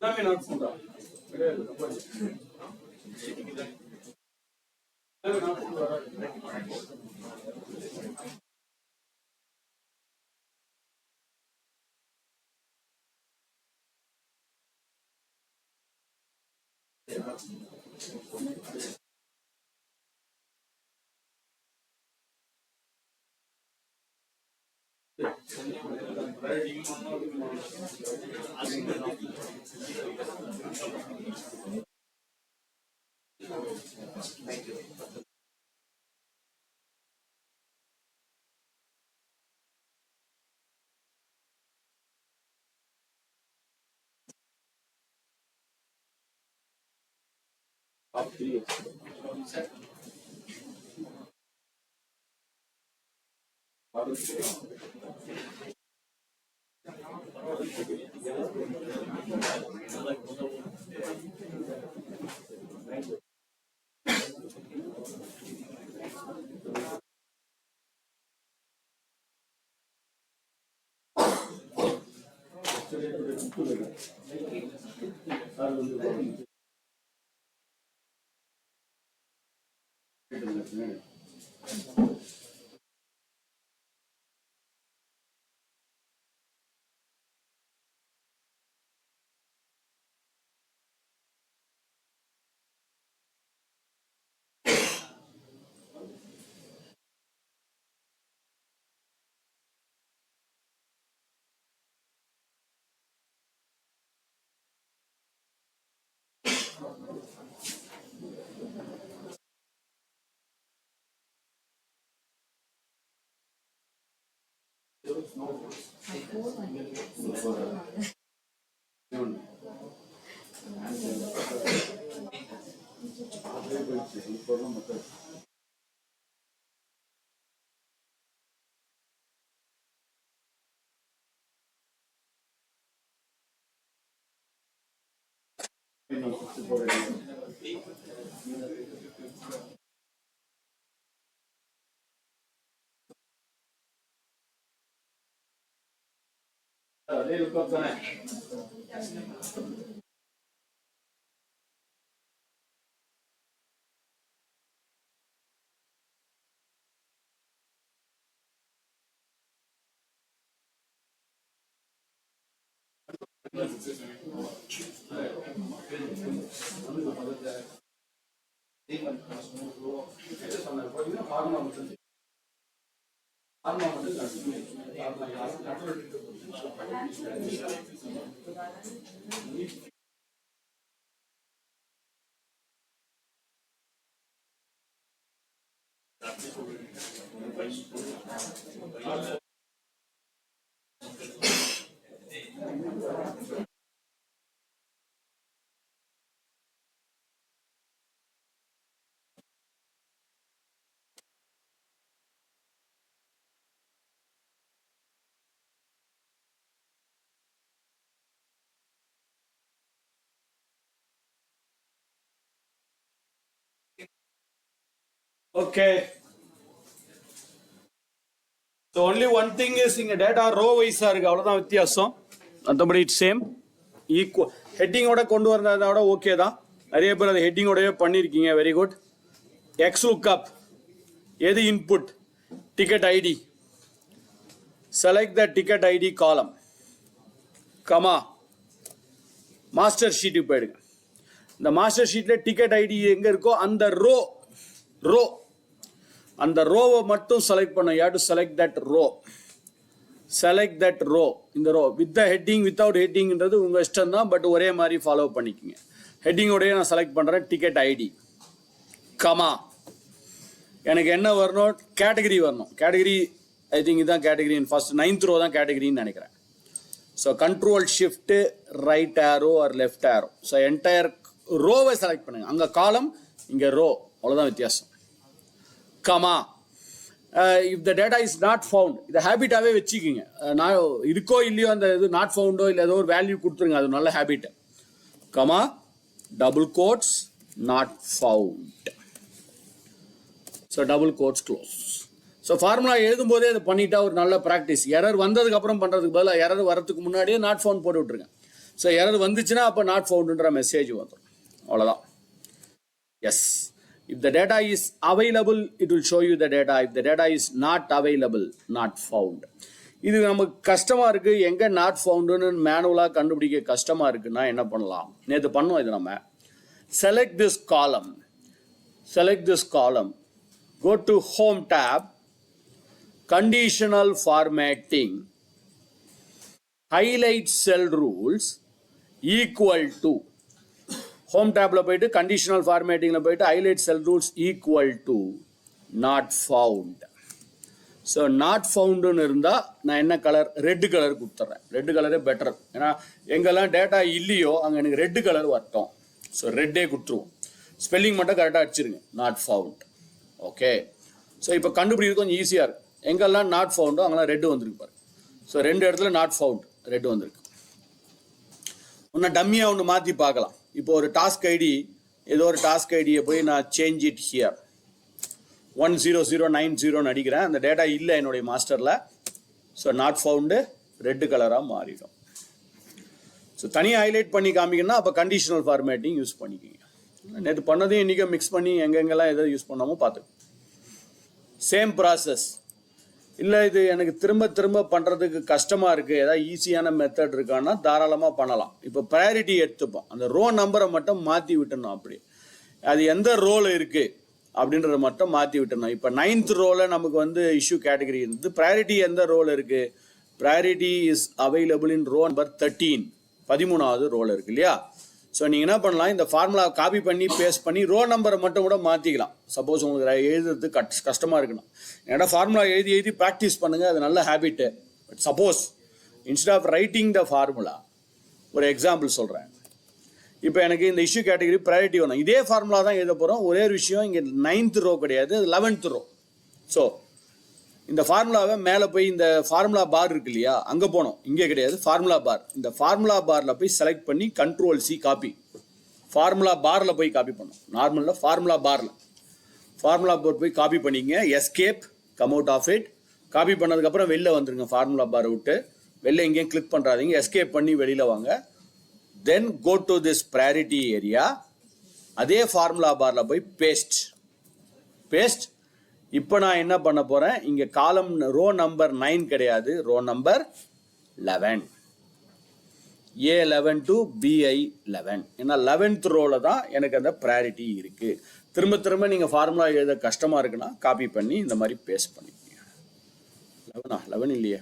எல்லாமே நான் சொல்றேன். அதே லுக்கப் தானே. Okay. So only one thing is இங்க டேட்டா ரோ வைஸா இருக்கு, அவ்வளவுதான் வித்தியாசம். மற்றபடி இட்ஸ் சேம். ஈக்குவல் ஹெட்டிங்கோட கொண்டு வரதோட ஓகே தான். நிறைய பேர் அதை ஹெட்டிங்கோடவே பண்ணியிருக்கீங்க, வெரி குட். எக்ஸ் லுக்அப் எது input? Ticket ID. Select the ticket ID column, comma master ஷீட்டுக்கு போயிடுங்க. இந்த மாஸ்டர் ஷீட்டில் டிக்கெட் ஐடி எங்கே இருக்கோ அந்த ரோ அந்த ரோவை மட்டும் செலக்ட் பண்ண. You have to select that row. Select that row. இந்த row with the heading without ஹெட்டிங்ன்றது உங்கள் இஷ்டம் தான், பட் ஒரே மாதிரி ஃபாலோ பண்ணிக்கோங்க. ஹெட்டிங்கோடய நான் செலக்ட் பண்ணுறேன் டிக்கெட் ஐடி, கமா எனக்கு என்ன வரணும்? கேட்டகரி வரணும். கேட்டகரி ஐ திங்க் இதுதான் கேட்டகரி. ஃபர்ஸ்ட் 9th ரோ தான் கேட்டகரின்னு நினைக்கிறேன். So control shift right arrow or left arrow. So entire ரோவை செலக்ட் பண்ணுங்க. அங்கே காலம், இங்கே ரோ, அவ்வளோதான் வித்தியாசம். Comma if the data is not found, இதை ஹேபிட்டாகவே வச்சுக்கிங்க. நான் இருக்கோ இல்லையோ அந்த இது நாட் ஃபவுண்டோ இல்லை ஏதோ ஒரு வேல்யூ கொடுத்துருங்க, அது நல்ல habit. Comma double quotes not found. So double quotes close. So formula எழுதும்போதே அதை பண்ணிட்டா ஒரு நல்ல ப்ராக்டிஸ். எரர் வந்ததுக்கு அப்புறம் பண்ணுறதுக்கு பதிலாக எரர் வரதுக்கு முன்னாடியே நாட் ஃபவுண்ட் போட்டு விட்ருங்க. ஸோ எரர் வந்துச்சுன்னா அப்போ நாட் ஃபவுண்டுன்ற மெசேஜ் வந்துடும், அவ்வளோதான். Yes, if the data is available it will show you the data. If the data is not available, not found. இது நமக்கு கஷ்டமாக இருக்குது, எங்கே நாட் ஃபவுண்டுன்னு மேனுவலாக கண்டுபிடிக்க கஷ்டமாக இருக்குன்னா என்ன பண்ணலாம்? நேற்று பண்ணோம் இது நம்ம. select this column, go to home tab, conditional formatting, highlight cell rules, equal to home டேப்ல போயிட்டு கண்டிஷனல் ஃபார்மேட்டிங்கில் போயிட்டு highlight cell rules equal to not found. So not ஃபவுண்டுன்னு இருந்தால் நான் என்ன கலர்? ரெட் கலர் கொடுத்துட்றேன். ரெட் கலரே பெட்டர், ஏன்னா எங்கெல்லாம் டேட்டா இல்லையோ அங்கே எனக்கு ரெட் கலர் வரட்டும். ஸோ ரெட்டே கொடுத்துருவோம். ஸ்பெல்லிங் மட்டும் கரெக்டாக அடிச்சிருங்க, நாட் ஃபவுண்ட். ஓகே, ஸோ இப்போ கண்டுபிடிக்கிறது கொஞ்சம் ஈஸியாக இருக்குது. எங்கெல்லாம் நாட் ஃபவுண்டோ அங்கெல்லாம் ரெட்டு வந்திருக்கு பாரு. ஸோ 2 இடத்துல நாட் ஃபவுண்ட், ரெட் வந்திருக்கு. இன்னும் டம்மியாக ஒன்று மாற்றி பார்க்கலாம். இப்போ ஒரு டாஸ்க் ஐடி, ஏதோ ஒரு டாஸ்க் ஐடியை போய் நான் சேஞ்ச் இட் ஹியர் 10090 அடிக்கிறேன். அந்த டேட்டா இல்லை என்னுடைய மாஸ்டரில். ஸோ நாட் ஃபவுண்டு ரெட் கலராக மாறிடும். ஸோ தனியாக ஹைலைட் பண்ணி காமிக்கணும்னா அப்போ கண்டிஷனல் ஃபார்மேட்டிங் யூஸ் பண்ணிக்கிங்க. நேற்று பண்ணதையும் இன்றைக்கி மிக்ஸ் பண்ணி எங்கெங்கெல்லாம் எதை யூஸ் பண்ணாமோ பார்த்துக்கோங்க. Same process. இல்லை இது எனக்கு திரும்ப பண்ணுறதுக்கு கஷ்டமாக இருக்குது, ஏதாவது ஈஸியான மெத்தட் இருக்கான்னா தாராளமாக பண்ணலாம். இப்போ ப்ரையாரிட்டி எடுத்துப்போம். அந்த ரோ நம்பரை மட்டும் மாற்றி விட்டுணும். அப்படி அது எந்த ரோல் இருக்குது அப்படின்றத மட்டும் மாற்றி விட்டுணும். இப்போ 9th ரோவில் நமக்கு வந்து இஷ்யூ கேட்டகரி இருந்தது. ப்ரையாரிட்டி எந்த ரோல் இருக்குது? Priority is available in row number 13, 13வது ரோல் இருக்குது இல்லையா? ஸோ நீங்கள் என்ன பண்ணலாம்? இந்த ஃபார்முலா காப்பி பண்ணி பேஸ்ட் பண்ணி ரோ நம்பரை மட்டும் கூட மாற்றிக்கலாம். சப்போஸ் உங்களுக்கு எழுதுறது கஷ்டமாக இருக்கணும், ஏன்னா ஃபார்முலா எழுதி ப்ராக்டிஸ் பண்ணுங்கள், அது நல்ல habit. But suppose instead of writing the formula, ஒரு எக்ஸாம்பிள் சொல்கிறேன். இப்போ எனக்கு இந்த இஷ்யூ கேட்டகரி ப்ரையாரிட்டி வேணும். இதே ஃபார்முலா தான் எழுத போகிறோம். ஒரே ஒரு விஷயம், இங்கே 9th ரோ கிடையாது, 11th ரோ. ஸோ இந்த ஃபார்முலாவை மேலே போய் இந்த ஃபார்முலா பார் இருக்கு இல்லையா, அங்கே போனோம். இங்கே கிடையாது, ஃபார்முலா பார். இந்த ஃபார்முலா பாரில் போய் செலக்ட் பண்ணி Ctrl+C காப்பி. ஃபார்முலா பாரில் போய் காப்பி பண்ணோம். நார்மலில் ஃபார்முலா பார் போய் காப்பி பண்ணிங்க. Escape, come out of it. Copy பண்ணதுக்கப்புறம் வெளில வந்துருங்க. ஃபார்முலா பாரை விட்டு வெளில எங்கேயும் கிளிக் பண்ணுறாதீங்க. எஸ்கேப் பண்ணி வெளியில் வாங்க. Then go to this priority area. அதே ஃபார்முலா பாரில் போய் பேஸ்ட். இப்போ நான் என்ன பண்ண போகிறேன்? இங்கே காலம் ரோ நம்பர் 9 கிடையாது, row number 11. A11 to BI11. ஏன்னா 11th ரோல தான் எனக்கு அந்த ப்ரையாரிட்டி இருக்கு. திரும்ப திரும்ப நீங்கள் ஃபார்முலா எழுத கஷ்டமாக இருக்குன்னா காப்பி பண்ணி இந்த மாதிரி பேஸ்ட் பண்ணிக்கோங்க. 11 இல்லையே,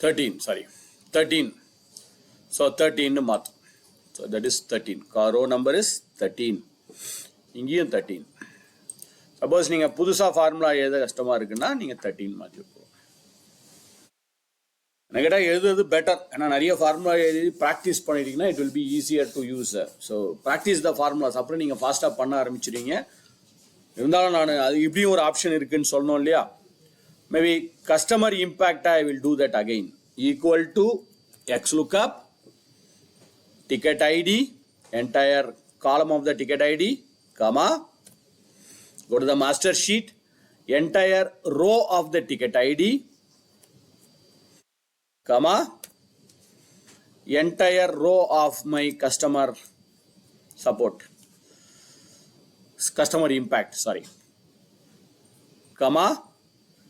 13. ஸோ 13 மாற்றும். So that is 13. Row number is 13. இங்கேயும் 13. சப்போஸ் நீங்கள் புதுசாக ஃபார்முலா எழுத கஷ்டமாக இருக்குன்னா நீங்கள் 13 மாற்றி வைப்போம். எனக்கு கேட்டால் எழுதுறது பெட்டர். ஏன்னா நிறைய ஃபார்முலா எழுதி ப்ராக்டிஸ் பண்ணிட்டீங்கன்னா it will be easier to use. So practice the formulas. அப்புறம் நீங்கள் ஃபாஸ்ட்டாக பண்ண ஆரம்பிச்சிடுங்க. இருந்தாலும் நான் அது இப்படியும் ஒரு ஆப்ஷன் இருக்குன்னு சொல்லணும் இல்லையா. Maybe customer impact I will do that again. Equal to XLOOKUP ticket ID, entire column of the ticket ID, comma, go to the master sheet, entire row of the ticket ID, comma, entire row of my customer support, customer impact, sorry, comma,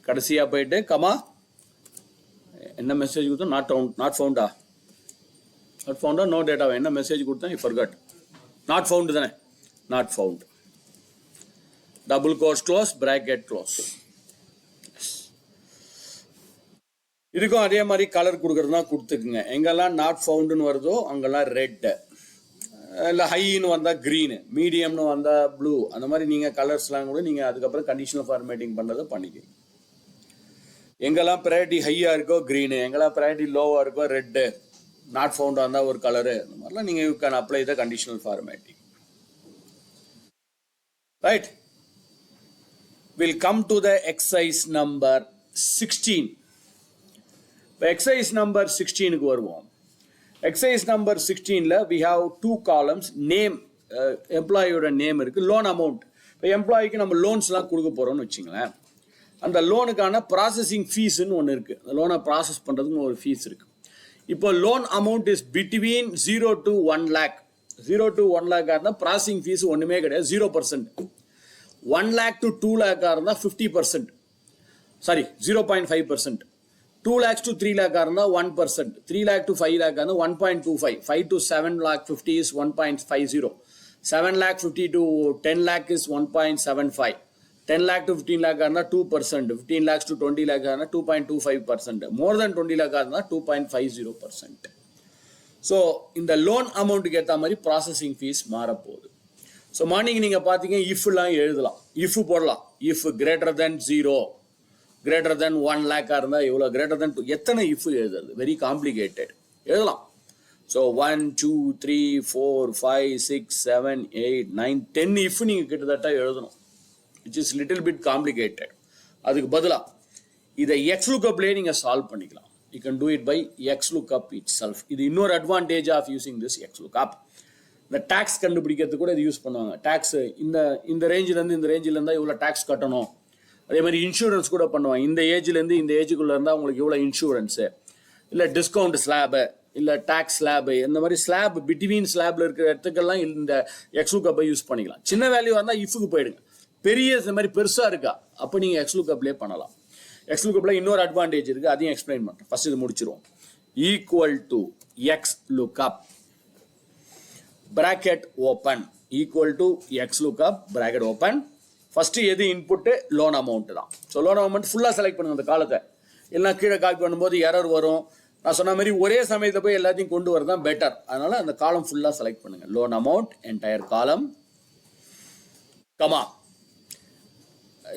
கடைசியா போயிட்டு comma, என்ன message கொடுத்தோம், not found not found, no data. என்ன message கொடுத்தேன், you forgot. not found தானே, not found. double quotes close, bracket close. இதுக்கும் அதே மாதிரி கலர் கொடுக்கறதுனா கொடுத்துக்குங்க. எங்கெல்லாம் நாட் ஃபவுண்டுன்னு வருதோ அங்கெல்லாம் ரெட், இல்லை ஹைன்னு வந்தால் க்ரீனு, மீடியம்னு வந்தால் ப்ளூ. அந்த மாதிரி நீங்கள் கலர்ஸ்லாம் கூட நீங்கள் அதுக்கப்புறம் கண்டிஷனல் ஃபார்மேட்டிங் பண்ணுறதை பண்ணிக்கிறீங்க. எங்கெல்லாம் ப்ரையாரிட்டி ஹையாக இருக்கோ க்ரீனு, எங்கெல்லாம் ப்ரையாரிட்டி லோவாக இருக்கோ ரெட்டு, நாட் ஃபவுண்டாக இருந்தால் ஒரு கலரு. இந்த மாதிரிலாம் நீங்கள் you can apply the conditional formatting. Right, will come to the exercise number 16. இப்போ எக்ஸசைஸ் நம்பர் 16க்கு வருவோம். எக்ஸசைஸ் நம்பர் 16ல வி ஹாவ் 2 காலம்ஸ். நேம், எம்ப்ளாயியோட நேம் இருக்குது, லோன் அமௌண்ட். இப்போ எம்ப்ளாயிக்கு நம்ம லோன்ஸ்லாம் கொடுக்க போகிறோம்னு வச்சுங்களேன். அந்த லோனுக்கான ப்ராசஸிங் ஃபீஸ்ன்னு ஒன்று இருக்குது. அந்த லோனை ப்ராசஸ் பண்ணுறதுக்கு ஒரு ஃபீஸ் இருக்குது. இப்போ loan amount is between 0 to 1 lakh. 0 to 1 lakh இருந்தால் ப்ராசஸிங் ஃபீஸ் ஒன்றுமே கிடையாது, 0%. 1 lakh to 2 lakh இருந்தால் 50%, சாரி 0.5%. 2 lakhs to 3 lakh இருந்தால் 1%. 3 lakh to 5 lakh இருந்தால் 1.25. 5 to 7 lakh 50 is 1.50. 7 lakh 50 to 10 lakh is 1.75. 10 lakh to 15 lakh இருந்தால் 2%. 15 lakhs to 20 lakh இருந்தால் 2.25%. More than 20 lakh இருந்தால் 2.50%. So இந்த லோன் அமௌண்ட்டுக்கு ஏற்ற மாதிரி ப்ராசஸிங் ஃபீஸ் மாறப்போகுது. ஸோ மார்னிங் நீங்கள் பார்த்தீங்க இஃப்லாம் எழுதலாம், இஃப் போடலாம். If greater than 0, greater than 1 lakh இருந்தால் எவ்வளோ, கிரேட்டர் தென் 2, எத்தனை இஃப் எழுதுறது, வெரி காம்ப்ளிகேட்டட். எழுதலாம். ஸோ 1 2 3 4 5 6 7 8 9 10 இஃப் நீங்கள் கிட்டத்தட்ட எழுதணும், which is little bit complicated. அதுக்கு பதிலாக இதை XLOOKUPலேயே நீங்கள் சால்வ் பண்ணிக்கலாம். You can do it by XLOOKUP itself. இது இன்னொரு advantage of using this XLOOKUP. இந்த டேக்ஸ் கண்டுபிடிக்கிறதுக்கு கூட இது யூஸ் பண்ணுவாங்க. டேக்ஸ் இந்த ரேஞ்சிலேருந்து இந்த ரேஞ்சில் இருந்தால் இவ்வளோ டேக்ஸ் கட்டணும். அதே மாதிரி இன்சூரன்ஸ் கூட பண்ணுவாங்க. இந்த ஏஜ்லேருந்து இந்த ஏஜுக்குள்ளே இருந்தால் உங்களுக்கு இவ்வளோ இன்சூரன்ஸு, இல்லை டிஸ்கவுண்ட் ஸ்லாபு, இல்லை டேக்ஸ் ஸ்லாபு, இந்த மாதிரி ஸ்லாப் பிட்வீன் ஸ்லாபில் இருக்கிற இடத்துக்கெல்லாம் இந்த XLOOKUP யூஸ் பண்ணிக்கலாம். சின்ன வேல்யூ இருந்தால் இஃப்க்கு போயிடுங்க. பெரிய இந்த மாதிரி பெருசாக இருக்கா அப்போ நீங்கள் XLOOKUPலேயே பண்ணலாம். XLOOKUPல இன்னொரு அட்வான்டேஜ் இருக்குது, அதையும் எக்ஸ்பிளைன் பண்ணுறேன். ஃபர்ஸ்ட் இது முடிச்சிருவோம். Equal to XLOOKUP bracket open, equal to XLOOKUP bracket open. First எது இன்புட்டு, லோன் அமௌண்ட் தான். ஸோ லோன் அமௌண்ட் ஃபுல்லாக செலக்ட் பண்ணுங்க அந்த காலத்தை. இல்லைனா கீழே காப்பி பண்ணும்போது எரர் வரும். நான் சொன்ன மாதிரி ஒரே சமயத்தை போய் எல்லாத்தையும் கொண்டு வரது தான் பெட்டர். அதனால அந்த காலம் ஃபுல்லாக செலக்ட் பண்ணுங்க. லோன் அமௌண்ட் என்டையர் காலம், கமா.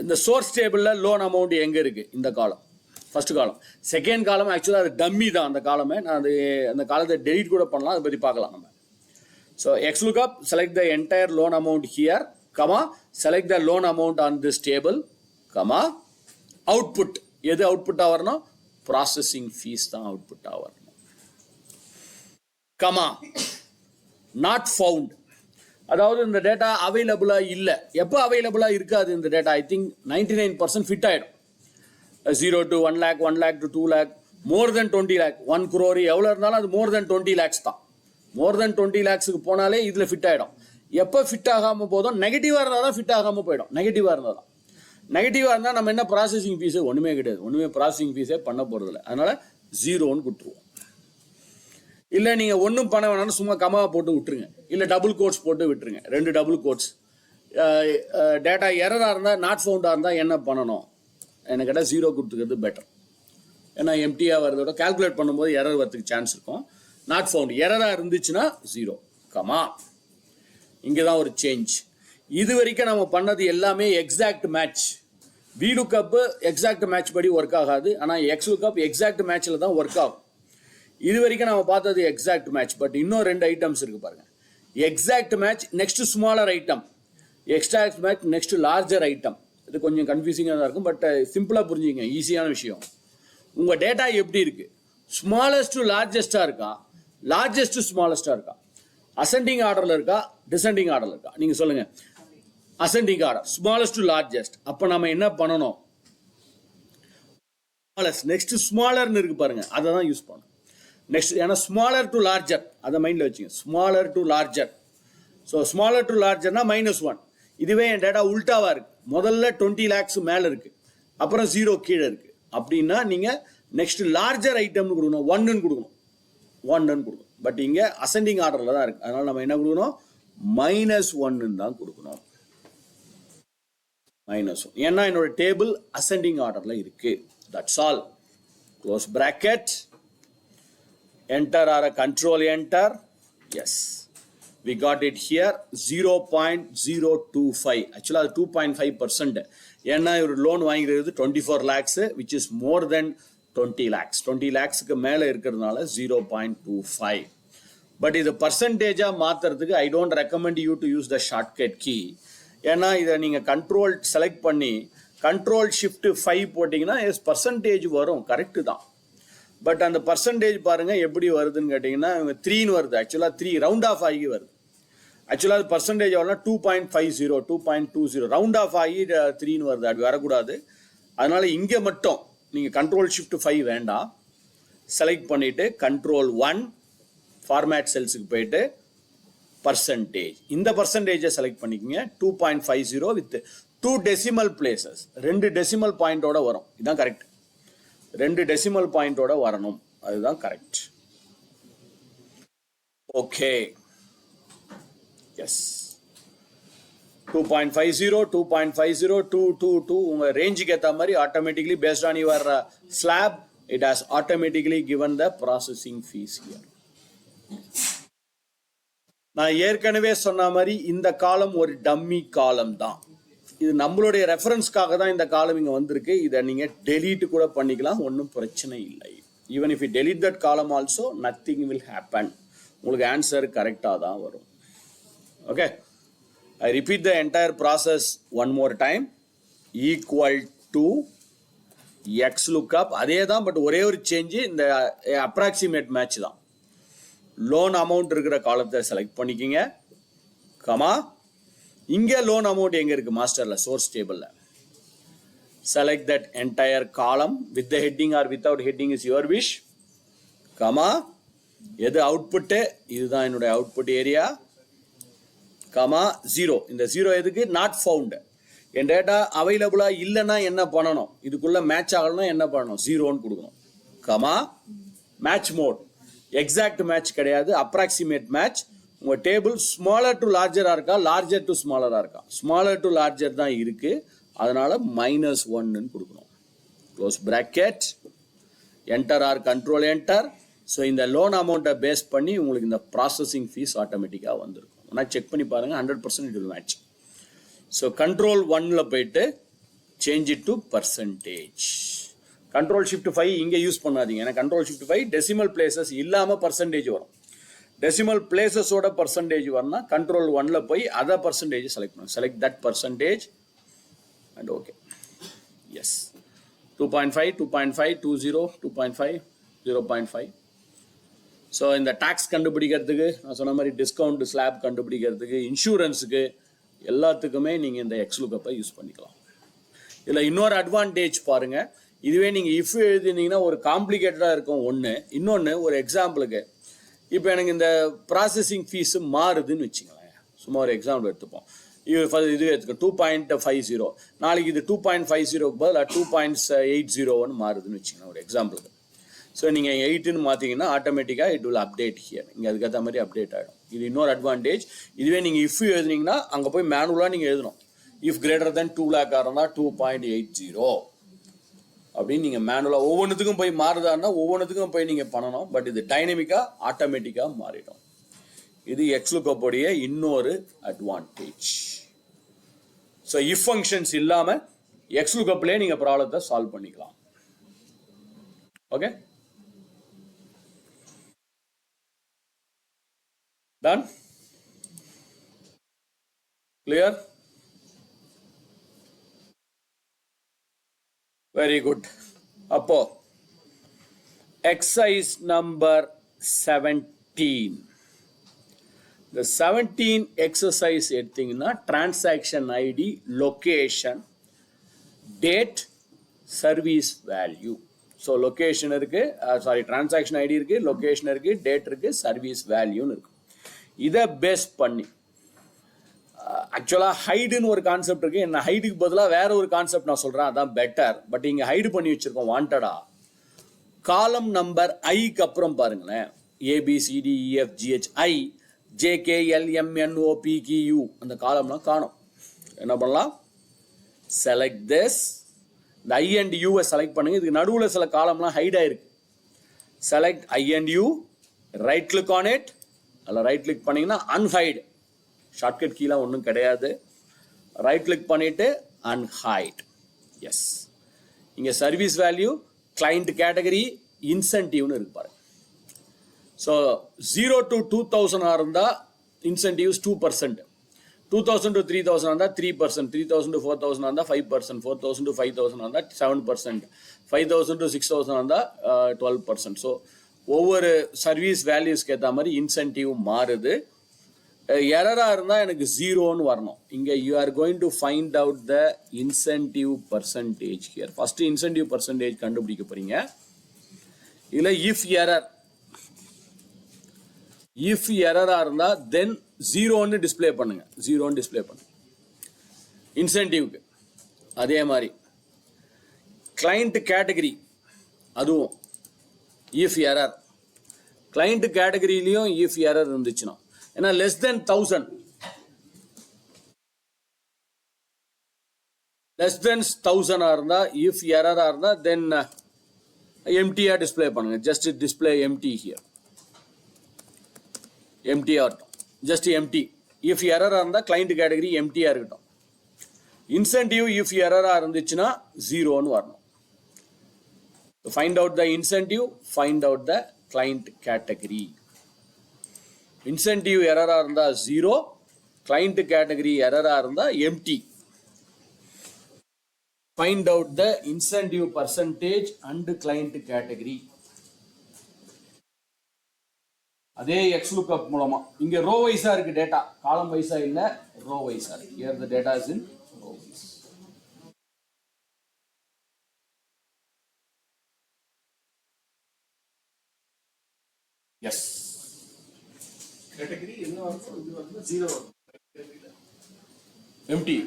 இந்த சோர்ஸ் டேபிளில் லோன் அமௌண்ட் எங்கே இருக்குது, இந்த காலம் ஃபர்ஸ்ட் காலம். செகண்ட் காலம் ஆக்சுவலாக அது டம்மி தான். அந்த காலமே நான் அந்த காலத்தை டெலீட் கூட பண்ணலாம், அதை பற்றி பார்க்கலாம் நம்ம. So XLOOKUP, select the entire loan amount here, comma, select the loan amount on this table, comma, output. எது அவுட்புட் வரணும், ப்ராசஸிங் ஃபீஸ் தான் அவுட்புட் வரணும், கமா. நாட் ஃபவுண்ட், அதாவது இந்த டேட்டா அவைலபிளாக இல்லை. எப்போ அவைலபிளாக இருக்காது இந்த டேட்டா, ஐ திங்க் 99% ஃபிட் ஆகிடும். 0 to 1 lakh, 1 lakh to 2 lakh, more then 20 lakh, 1 crore எவ்வளோ இருந்தாலும் அது மோர் தென் 20 lakhs தான். மோர் தென் 20 lakhsக்கு போனாலே இதில் ஃபிட் ஆகிடும். எப்போ ஃபிட் ஆகாமல் போதும், நெகட்டிவாக இருந்தால் தான் ஃபிட் ஆகாமல் போயிடும். நெகட்டிவாக இருந்தால் தான் நம்ம என்ன ப்ராசஸிங் ஃபீஸு ஒன்றுமே கிடையாது, ஒன்றுமே ப்ராசஸிங் ஃபீஸே பண்ண போகிறதில்ல. அதனால் 0ன்னு கொடுத்துருவோம். இல்லை நீங்கள் ஒன்றும் பண்ண வேணாம்னு சும்மா கமாவை போட்டு விட்டுருங்க, இல்லை டபுள் கோட்ஸ் போட்டு விட்டுருங்க, 2 டபுள் கோட்ஸ். டேட்டா எரராக இருந்தால் நாட் ஃபவுண்டாக இருந்தால் என்ன பண்ணணும், எனக்கு கேட்டால் 0 கொடுத்துக்கிறது பெட்டர். ஏன்னா எம்டியாக வரதோட கால்குலேட் பண்ணும்போது எரர் வரதுக்கு சான்ஸ் இருக்கும். நாட் ஃபவுண்ட் எரராக இருந்துச்சுன்னா 0 கமா. இங்கே தான் ஒரு சேஞ்ச். இது வரைக்கும் நம்ம பண்ணது எல்லாமே exact match. VLOOKUP exact match படி ஒர்க் ஆகாது, ஆனால் XLOOKUP எக்ஸாக்ட் மேட்ச்சில் தான் ஒர்க் ஆகும். இது வரைக்கும் நம்ம பார்த்தது எக்ஸாக்ட் மேட்ச். பட் இன்னும் 2 ஐட்டம்ஸ் இருக்கு பாருங்க. Exact match next smaller item, exact match next larger item. இது கொஞ்சம் கன்ஃபியூசிங்காக தான் இருக்கும், பட் சிம்பிளாக புரிஞ்சுங்க, ஈஸியான விஷயம். உங்கள் டேட்டா எப்படி இருக்கு, ஸ்மாலஸ்ட் டு லார்ஜஸ்டாக இருக்கா, லார்ஜஸ்ட் டு ஸ்மாலஸ்டாக இருக்கா, அசெண்டிங் ஆர்டரில் இருக்கா, டிசெண்டிங் ஆர்டரில் இருக்கா? நீங்கள் சொல்லுங்கள். Ascending order, smallest to largest. அப்போ நம்ம என்ன பண்ணணும், நெக்ஸ்ட் ஸ்மாலர்னு இருக்கு பாருங்க, அதை தான் யூஸ் பண்ணணும் நெக்ஸ்ட். ஏன்னா ஸ்மாலர் டு லார்ஜர், அதை மைண்டில் வச்சுங்க, smaller to larger. So smaller to லார்ஜர்னா -1. இதுவே என் டேட்டா உல்டாவாக இருக்கு, முதல்ல 20 lakhs மேலே இருக்கு, அப்புறம் 0 கீழே இருக்கு. அப்படின்னா நீங்கள் நெக்ஸ்ட் லார்ஜர் ஐட்டம்னு கொடுக்கணும், 1ன்னு கொடுக்கணும், 1ன்னு கொடுக்கணும். பட் இங்கே அசெண்டிங் ஆர்டரில் தான் இருக்கு, அதனால நம்ம என்ன கொடுக்கணும், -1ன்னு தான் கொடுக்கணும். -1 ஏன்னா என்னோட டேபிள் அசெண்டிங் ஆர்டர்ல இருக்கு. That's all. Close bracket, enter or control enter. Yes, we got it here 0.025. ஆக்சுவலாக அது 2.5%. ஏன்னா இவர் லோன் வாங்கிக்கிறது 24 lakhs, which is more than 20 lakhs. 20 lakhsக்கு மேலே இருக்கிறதுனால 0.25. பட் இது பர்சன்டேஜாக மாற்றுறதுக்கு I don't recommend you to use the shortcut key. ஏன்னா இதை நீங்கள் கண்ட்ரோல் செலக்ட் பண்ணி கண்ட்ரோல் ஷிஃப்ட் 5 போட்டிங்கன்னா எஸ் பர்சன்டேஜ் வரும், கரெக்டு தான். பட் அந்த பர்சன்டேஜ் பாருங்கள் எப்படி வருதுன்னு கேட்டிங்கன்னா 3ன்னு வருது. ஆக்சுவலாக 3 ரவுண்ட் ஆஃப் ஆகி வருது. ஆக்சுவலாக அது பர்சன்டேஜ் வரலாம் 2.50, 2.20 ரவுண்ட் ஆஃப் ஆகி 3ன்னு வருது. அது வரக்கூடாது. அதனால் இங்கே மட்டும் நீங்கள் கண்ட்ரோல் ஷிஃப்ட் 5 வேண்டாம், செலக்ட் பண்ணிவிட்டு கண்ட்ரோல் 1 ஃபார்மேட் செல்ஸுக்கு போயிட்டு பர்சன்டேஜ், இந்த பர்சன்டேஜை செலக்ட் பண்ணிக்கோங்க. 2.50 வித் 2 decimal places, 2 decimal பாயிண்டோட வரும். இதுதான் கரெக்ட், 2 decimal பாயிண்டோட வரணும், அதுதான் கரெக்ட். ஓகே, எஸ் 2.50, 2.50, 222 உங்கள் ரேஞ்சுக்கு ஏற்ற மாதிரி automatically based on your slab it has automatically given the processing fees here. நான் ஏற்கனவே சொன்ன மாதிரி இந்த காலம் ஒரு டம்மி காலம் தான். இது நம்மளுடைய ரெஃபரன்ஸ்க்காக தான் இந்த காலம் இங்கே வந்திருக்கு. இதை நீங்கள் டெலீட் கூட பண்ணிக்கலாம், ஒன்றும் பிரச்சனை இல்லை. Even if you delete that காலம் ஆல்சோ நத்திங் வில் ஹேப்பன். உங்களுக்கு ஆன்சர் கரெக்டாக தான் வரும். Okay, I repeat the entire process one more time. Equal to XLOOKUP அதே தான், பட் ஒரே ஒரு சேஞ்சு, இந்த அப்ராக்சிமேட் மேட்ச் தான். லோன் அமௌண்ட் இருக்கிற காலத்தை செலக்ட் பண்ணிக்கிங்க, கமா. இங்கே லோன் அமௌண்ட் எங்கே இருக்குது, மாஸ்டரில் சோர்ஸ் டேபிளில். Select that entire column with the heading or without heading is your wish, comma. எது அவுட்புட்டு, இதுதான் என்னுடைய அவுட்புட் ஏரியா, கமா 0. இந்த 0 எதுக்கு, நாட் ஃபவுண்ட். என் டேட்டா அவைலபிளாக இல்லைன்னா என்ன பண்ணணும், இதுக்குள்ளே மேட்ச் ஆகணும்னா என்ன பண்ணணும், 0ன்னு கொடுக்கணும், comma. Match mode exact match கிடையாது, அப்ராக்சிமேட் மேட்ச். உங்கள் டேபிள் ஸ்மாலர் டு லார்ஜராக இருக்கா, லார்ஜர் டு ஸ்மாலராக இருக்கா, ஸ்மாலர் டு லார்ஜர் தான் இருக்குது, அதனால் -1ன்னு கொடுக்கணும். Close bracket, enter or control enter. So இந்த லோன் அமௌண்ட்டை பேஸ் பண்ணி உங்களுக்கு இந்த ப்ராசஸிங் ஃபீஸ் ஆட்டோமேட்டிக்காக வந்துருக்கும். ஆனால் செக் பண்ணி பாருங்கள், 100% it will match. So control 1ல் போயிட்டு change it to percentage. Control shift 5 இங்கே யூஸ் பண்ணாதீங்க, ஏன்னா கண்ட்ரோல் ஷிஃப்ட் 5 டெசிமல் பிளேசஸ் இல்லாமல் பர்சன்டேஜ் வரும். டெசிமல் பிளேசஸோட பர்சன்டேஜ் வரணும்னா கண்ட்ரோல் 1ல் போய் அதை பர்சன்டேஜ் செலக்ட் பண்ணுங்க. Select that percentage and okay. Yes, 2.5, 2.5, 20, 2.5, 0.5. So இந்த டேக்ஸ் கண்டுபிடிக்கிறதுக்கு நான் சொன்ன மாதிரி டிஸ்கவுண்ட் ஸ்லாப் கண்டுபிடிக்கிறதுக்கு, இன்சூரன்ஸுக்கு எல்லாத்துக்குமே நீங்கள் இந்த XLOOKUP-ஐ யூஸ் பண்ணிக்கலாம். இதில் இன்னொரு அட்வான்டேஜ் பாருங்கள். இதுவே நீங்கள் இஃப் எழுதினீங்கன்னா ஒரு காம்ப்ளிகேட்டடாக இருக்கும் ஒன்று. இன்னொன்று ஒரு எக்ஸாம்பிளுக்கு, இப்போ எனக்கு இந்த ப்ராசஸிங் ஃபீஸு மாறுதுன்னு வச்சுங்களேன், சும்மா ஒரு எக்ஸாம்பிள் எடுத்துப்போம். இதுவே எடுத்துக்கோ 2.50, நாளைக்கு இது 2.50க்கு பதிலாக 2.801 மாறுதுன்னு வச்சுங்களேன் ஒரு எக்ஸாம்பிளுக்கு. ஸோ நீங்கள் 8ன்னு மாற்றிங்கன்னா ஆட்டோமேட்டிக்காக இட் வில் அப்டேட் ஹியர். இங்கே அதுக்கேற்ற மாதிரி அப்டேட் ஆகிடும். இது இன்னொரு அட்வான்டேஜ். இதுவே நீங்கள் இஃப் எழுதுனீங்கன்னா அங்கே போய் மேனுவலாக நீங்கள் எழுதணும். இஃப் கிரேட்டர் தென் 2 lakh இருந்தால் 2.80 அப்படின்னு நீங்கள் மேனுவலாக ஒவ்வொன்றுத்துக்கும் போய் மாறுதான்னா ஒவ்வொன்றுத்துக்கும் போய் நீங்கள் பண்ணணும். பட் இது டைனமிக்காக ஆட்டோமேட்டிக்காக மாறிடும். இது எக்ஸ்லுக்கப்புடைய இன்னொரு அட்வான்டேஜ். ஸோ இஃப் ஃபங்க்ஷன்ஸ் இல்லாமல் எக்ஸ்லுக்கப்லேயே நீங்கள் ப்ராப்ளத்தை சால்வ் பண்ணிக்கலாம். Okay, done, clear, very good. அப்போ exercise number 17. The 17 exercise எடுத்தீங்கன்னா transaction ID, location, date, service value. So location இருக்கு, டிரான்சாக்ஷன் ஐடி இருக்கு, லொக்கேஷன் இருக்கு, டேட் இருக்கு, சர்வீஸ் வேல்யூன்னு இருக்கு. இதை பேஸ் பண்ணி ஆக்சுவலாக ஹைடுன்னு ஒரு கான்செப்ட் இருக்கு. என்ன ஹைடுக்கு பதிலாக வேற ஒரு கான்செப்ட் நான் சொல்றேன், அதான் பெட்டர். பட் இங்கே ஹைடு பண்ணி வச்சிருக்கோம் வாண்டடா. காலம் நம்பர் ஐக்கு அப்புறம் பாருங்களேன், ABCDEFGHI JKLMNOPQ அந்த காலம்லாம் காணும். என்ன பண்ணலாம்? Select this. இந்த ஐ அண்ட் யூவை செலக்ட் பண்ணுங்க. இதுக்கு நடுவில் சில காலம்லாம் ஹைட் ஆயிருக்கு. Select I and you, right click on it. அதில் ரைட் கிளிக் பண்ணீங்கன்னா அன்ஹைட், ஷார்ட்கட் கீழே ஒன்றும் கிடையாது. ரைட் கிளிக் பண்ணிட்டு அன்ஹைட். எஸ், இங்கே சர்வீஸ் வேல்யூ, கிளைண்ட் கேட்டகரி, இன்சென்டிவ்னு இருக்கு பாருங்க. ஸோ 0 to 2000 இருந்தால் இன்சென்டிவ்ஸ் 2%, 2000 to 3000 இருந்தால் 3%, 3000 to 4000 இருந்தால் 5%, 4000 to 5000 இருந்தால் 7%, 5000 to 6000 இருந்தால் 12%. ஸோ ஒவ்வொரு சர்வீஸ் வேல்யூஸ்க்கு ஏற்ற மாதிரி இன்சென்டிவ் மாறுது. எரராக இருந்தால் எனக்கு 0ன்னு வரணும். இங்கே you are going to find out the incentive percentage here. First incentive percentage கண்டுபிடிக்க போறீங்க. இதில் இஃப் எரராக இருந்தால் தென் 0ன்னு டிஸ்பிளே பண்ணுங்க. 0ன்னு டிஸ்பிளே பண்ணுங்க இன்சென்டிவ்க்கு. அதே மாதிரி கிளைண்ட் கேட்டகரி, அதுவும் இஃப் எரர். கிளைண்ட் கேட்டகரியிலையும் இஃப் எரர் இருந்துச்சுன்னா, ஏன்னா லெஸ் தென் 1000 இருந்தா இஃப் எரரா இருந்தா தென் எம்டியா டிஸ்பிளே பண்ணுங்க. Just display empty here. எம்டியா இருக்கட்டும், ஜஸ்ட் எம்டி. இஃப் எரரா இருந்தா கிளைண்ட் கேட்டகரி எம்டியா இருக்கட்டும். இன்சென்டிவ் இஃப் எரரா இருந்துச்சுன்னா 0ன்னு வரணும். Find out the incentive, find out the client category. Incentive error இருந்தா 0, client category error இருந்தா empty. Find out the incentive percentage and client category. அதே XLOOKUP மூலமா இங்க row wise இருக்கு டேட்டா, column wise இல்ல, row wise இருக்கு. Here the data is in row wise. Yes. Category என்ன வரும்? இது வந்து 0 வரும். Empty.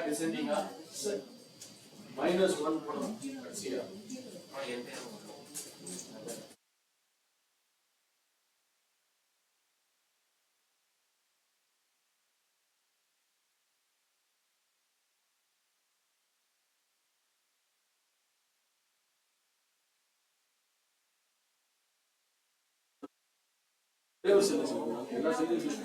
descending -1 போடணும் கடைசியா. எல்லா செல்லும்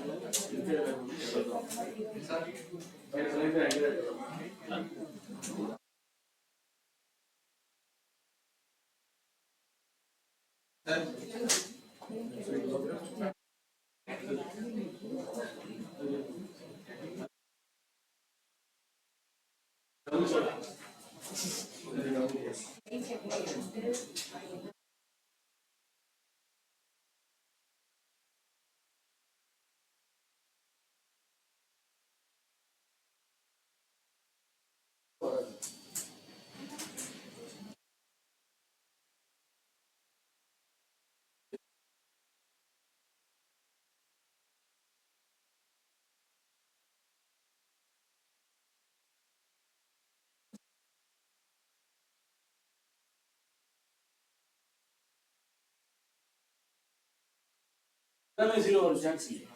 எல்லாமே ஜீரோ ஒரு சான்ஸ் இல்லை.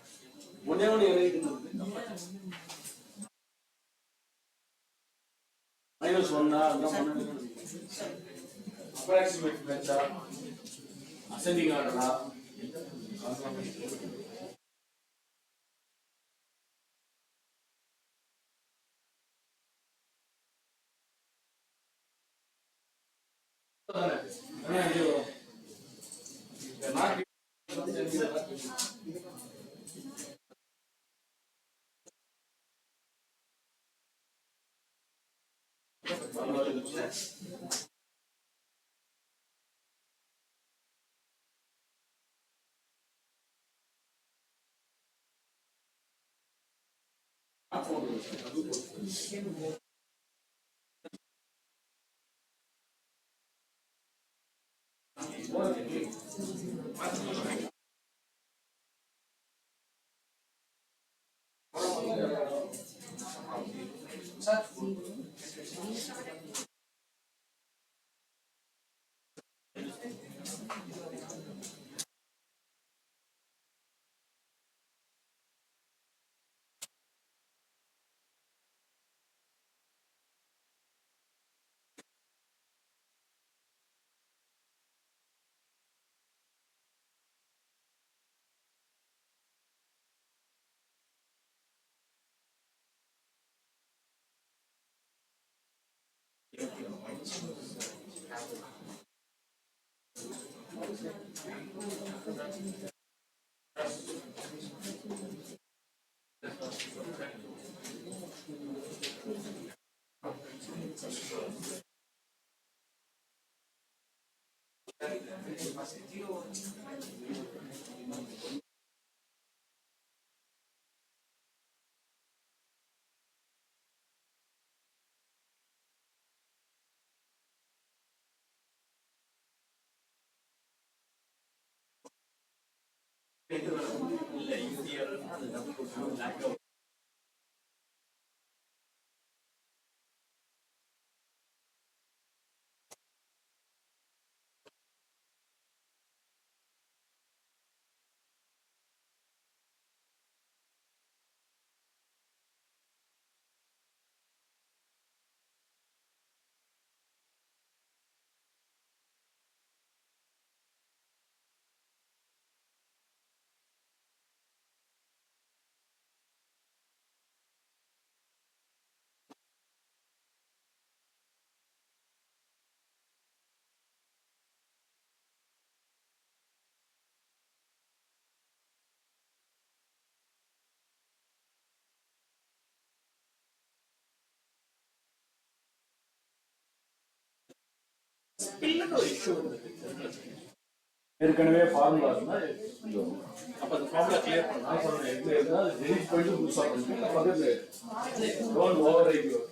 ஒன்னே ஒன்று எழுதிட்டு மைனஸ் ஒன்னா அதுதான் அப்ராக்சிமேட் மேட்சா அசெண்டிங் ஆர்டரா ஏற்கனவே ஃபார்முலா இருந்தா அப்ப அந்த ஃபார்முலா கிளியர் பண்ணா சொல்றேன் எது இருந்தா டெலிட் பண்ணிட்டு புதுசா பண்ணிட்டு பக்கத்துல don't over right your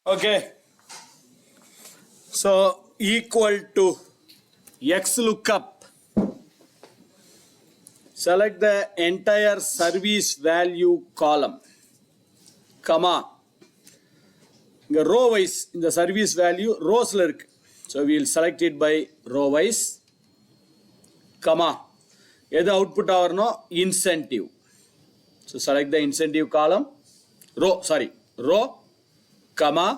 Okay. So equal to X lookup. Select the entire service value column, comma. The row wise in the service value rows la irukku. So we will select it by row wise, comma. எது output ஆவறனோ incentive. So select the incentive column, row, comma,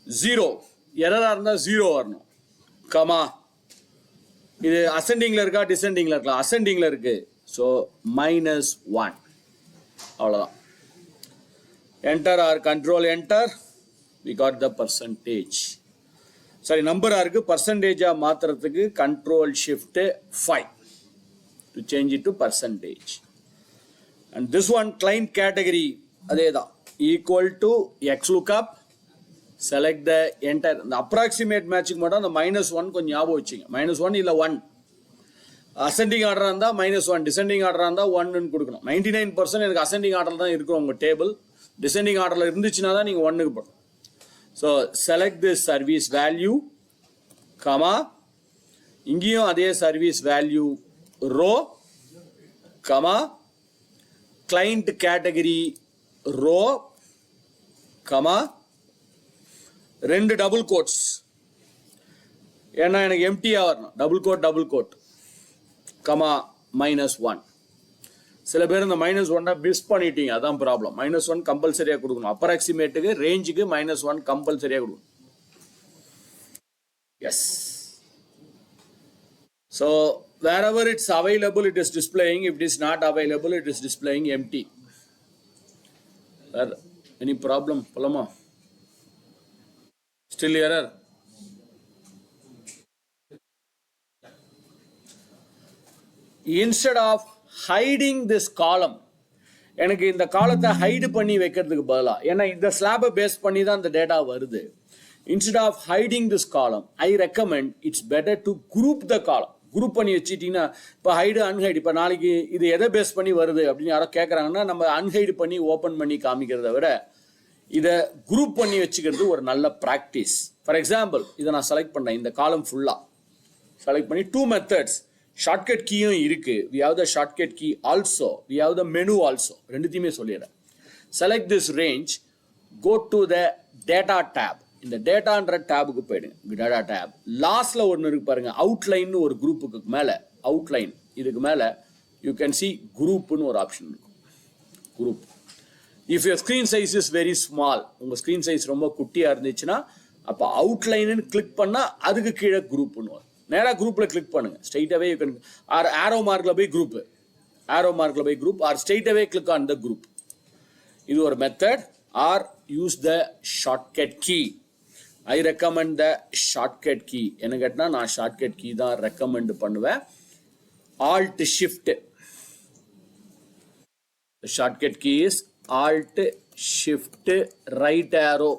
0. Error இருந்தா 0 வரணும், comma. இது ascendingல இருக்கா descendingல இருக்கலாம்? ascendingல இருக்கு. So -1. அவ்வளவுதான். Enter or control enter. We got the percentage. Sorry, number இருக்கு, percentage மாத்துறதுக்கு control shift 5 to change it to percentage. And this one client category அதேதான், equal to X lookup. Select the entire, the approximate matching மட்டும் அந்த -1 கொஞ்சம் ஞாபகம் வச்சுங்க. -1 இல்ல 1. ascending order இருந்தா -1, descending order இருந்தா 1 ன்னு கொடுக்கணும். 99% எனக்கு ascending order தான் இருக்கும் உங்க டேபிள். descending orderல இருந்துச்சுன்னா தான் நீங்க 1 க்கு போடணும். So select this service value, comma, இங்கேயும் அதே service value row, comma, client category row, comma, 2 double quotes. ஏன்னா எனக்கு எம்டியா வரணும், double quote, comma, -1. சில பேர் இந்த -1 மிஸ் பண்ணிட்டீங்க, அதான் ப்ராப்ளம். -1 கம்பல்சரியா கொடுக்கணும். அப்ராக்சிமேட்டுக்கு ரேஞ்சுக்கு -1 கம்பல்சரியா கொடுக்கணும். Yes. So wherever it's available it is displaying. If it is not available it is displaying empty. Any problem? Palama? Still error? Instead of hiding this column, எனக்கு இந்த காலத்தை ஹைடு பண்ணி வைக்கிறதுக்கு பதிலா, ஏன்னா இந்த ஸ்லாபை பேஸ் பண்ணி தான் இந்த டேட்டா வருது. Instead of hiding this column, I recommend it's better to group the column. Group பண்ணி வச்சுட்டீங்கன்னா, இப்போ ஹைடு அன்ஹைடு, இப்போ நாளைக்கு இது எதை பேஸ் பண்ணி வருது அப்படின்னு யாரோ கேட்குறாங்கன்னா நம்ம அன்ஹைடு பண்ணி ஓப்பன் பண்ணி காமிக்கிறத விட இதை குரூப் பண்ணி வச்சுக்கிறது ஒரு நல்ல ப்ராக்டிஸ். ஃபார் எக்ஸாம்பிள், இதை நான் செலக்ட் பண்ணேன், இந்த காலம் ஃபுல்லாக செலக்ட் பண்ணி 2 methods. ஷார்ட்கட் கீயும் இருக்கு. we have the shortcut key also, we have the menu also. ரெண்டுத்தையுமே சொல்லிடுறேன். select this range, go to the data tab. இந்த டேட்டான்ற டேபுக்கு போயிடுங்க. டேட்டா டேப் லாஸ்ட்ல ஒன்று இருக்கு பாருங்க, அவுட்லைன் ஒரு குரூப்புக்கு மேலே, அவுட்லைன் இதுக்கு மேலே யூ கேன் சி குரூப்னு ஒரு ஆப்ஷன் இருக்கும். Group. If your screen size is very small, உங்கள் ஸ்க்ரீன் சைஸ் ரொம்ப குட்டியாக இருந்துச்சுன்னா அப்போ அவுட்லைன்னு கிளிக் பண்ணால் அதுக்கு கீழே குரூப்னு வரும். நேராக குரூப்பில் கிளிக் பண்ணுங்கள். ஸ்ட்ரெயிட்டாகவே யூ கேன் ஆர் ஆரோ மார்க்கில் போய் குரூப்பு, ஆரோ மார்க்கில் போய் குரூப் ஆர் ஸ்ட்ரெயிட்டாகவே கிளிக் ஆன் த குரூப். இது ஒரு method. Or use the shortcut key. I recommend the shortcut key. என்ன கேட்டால் நான் ஷார்ட்கட் கீ தான் ரெக்கமெண்ட் பண்ணுவேன். Alt Shift. The shortcut key is Alt Shift right arrow.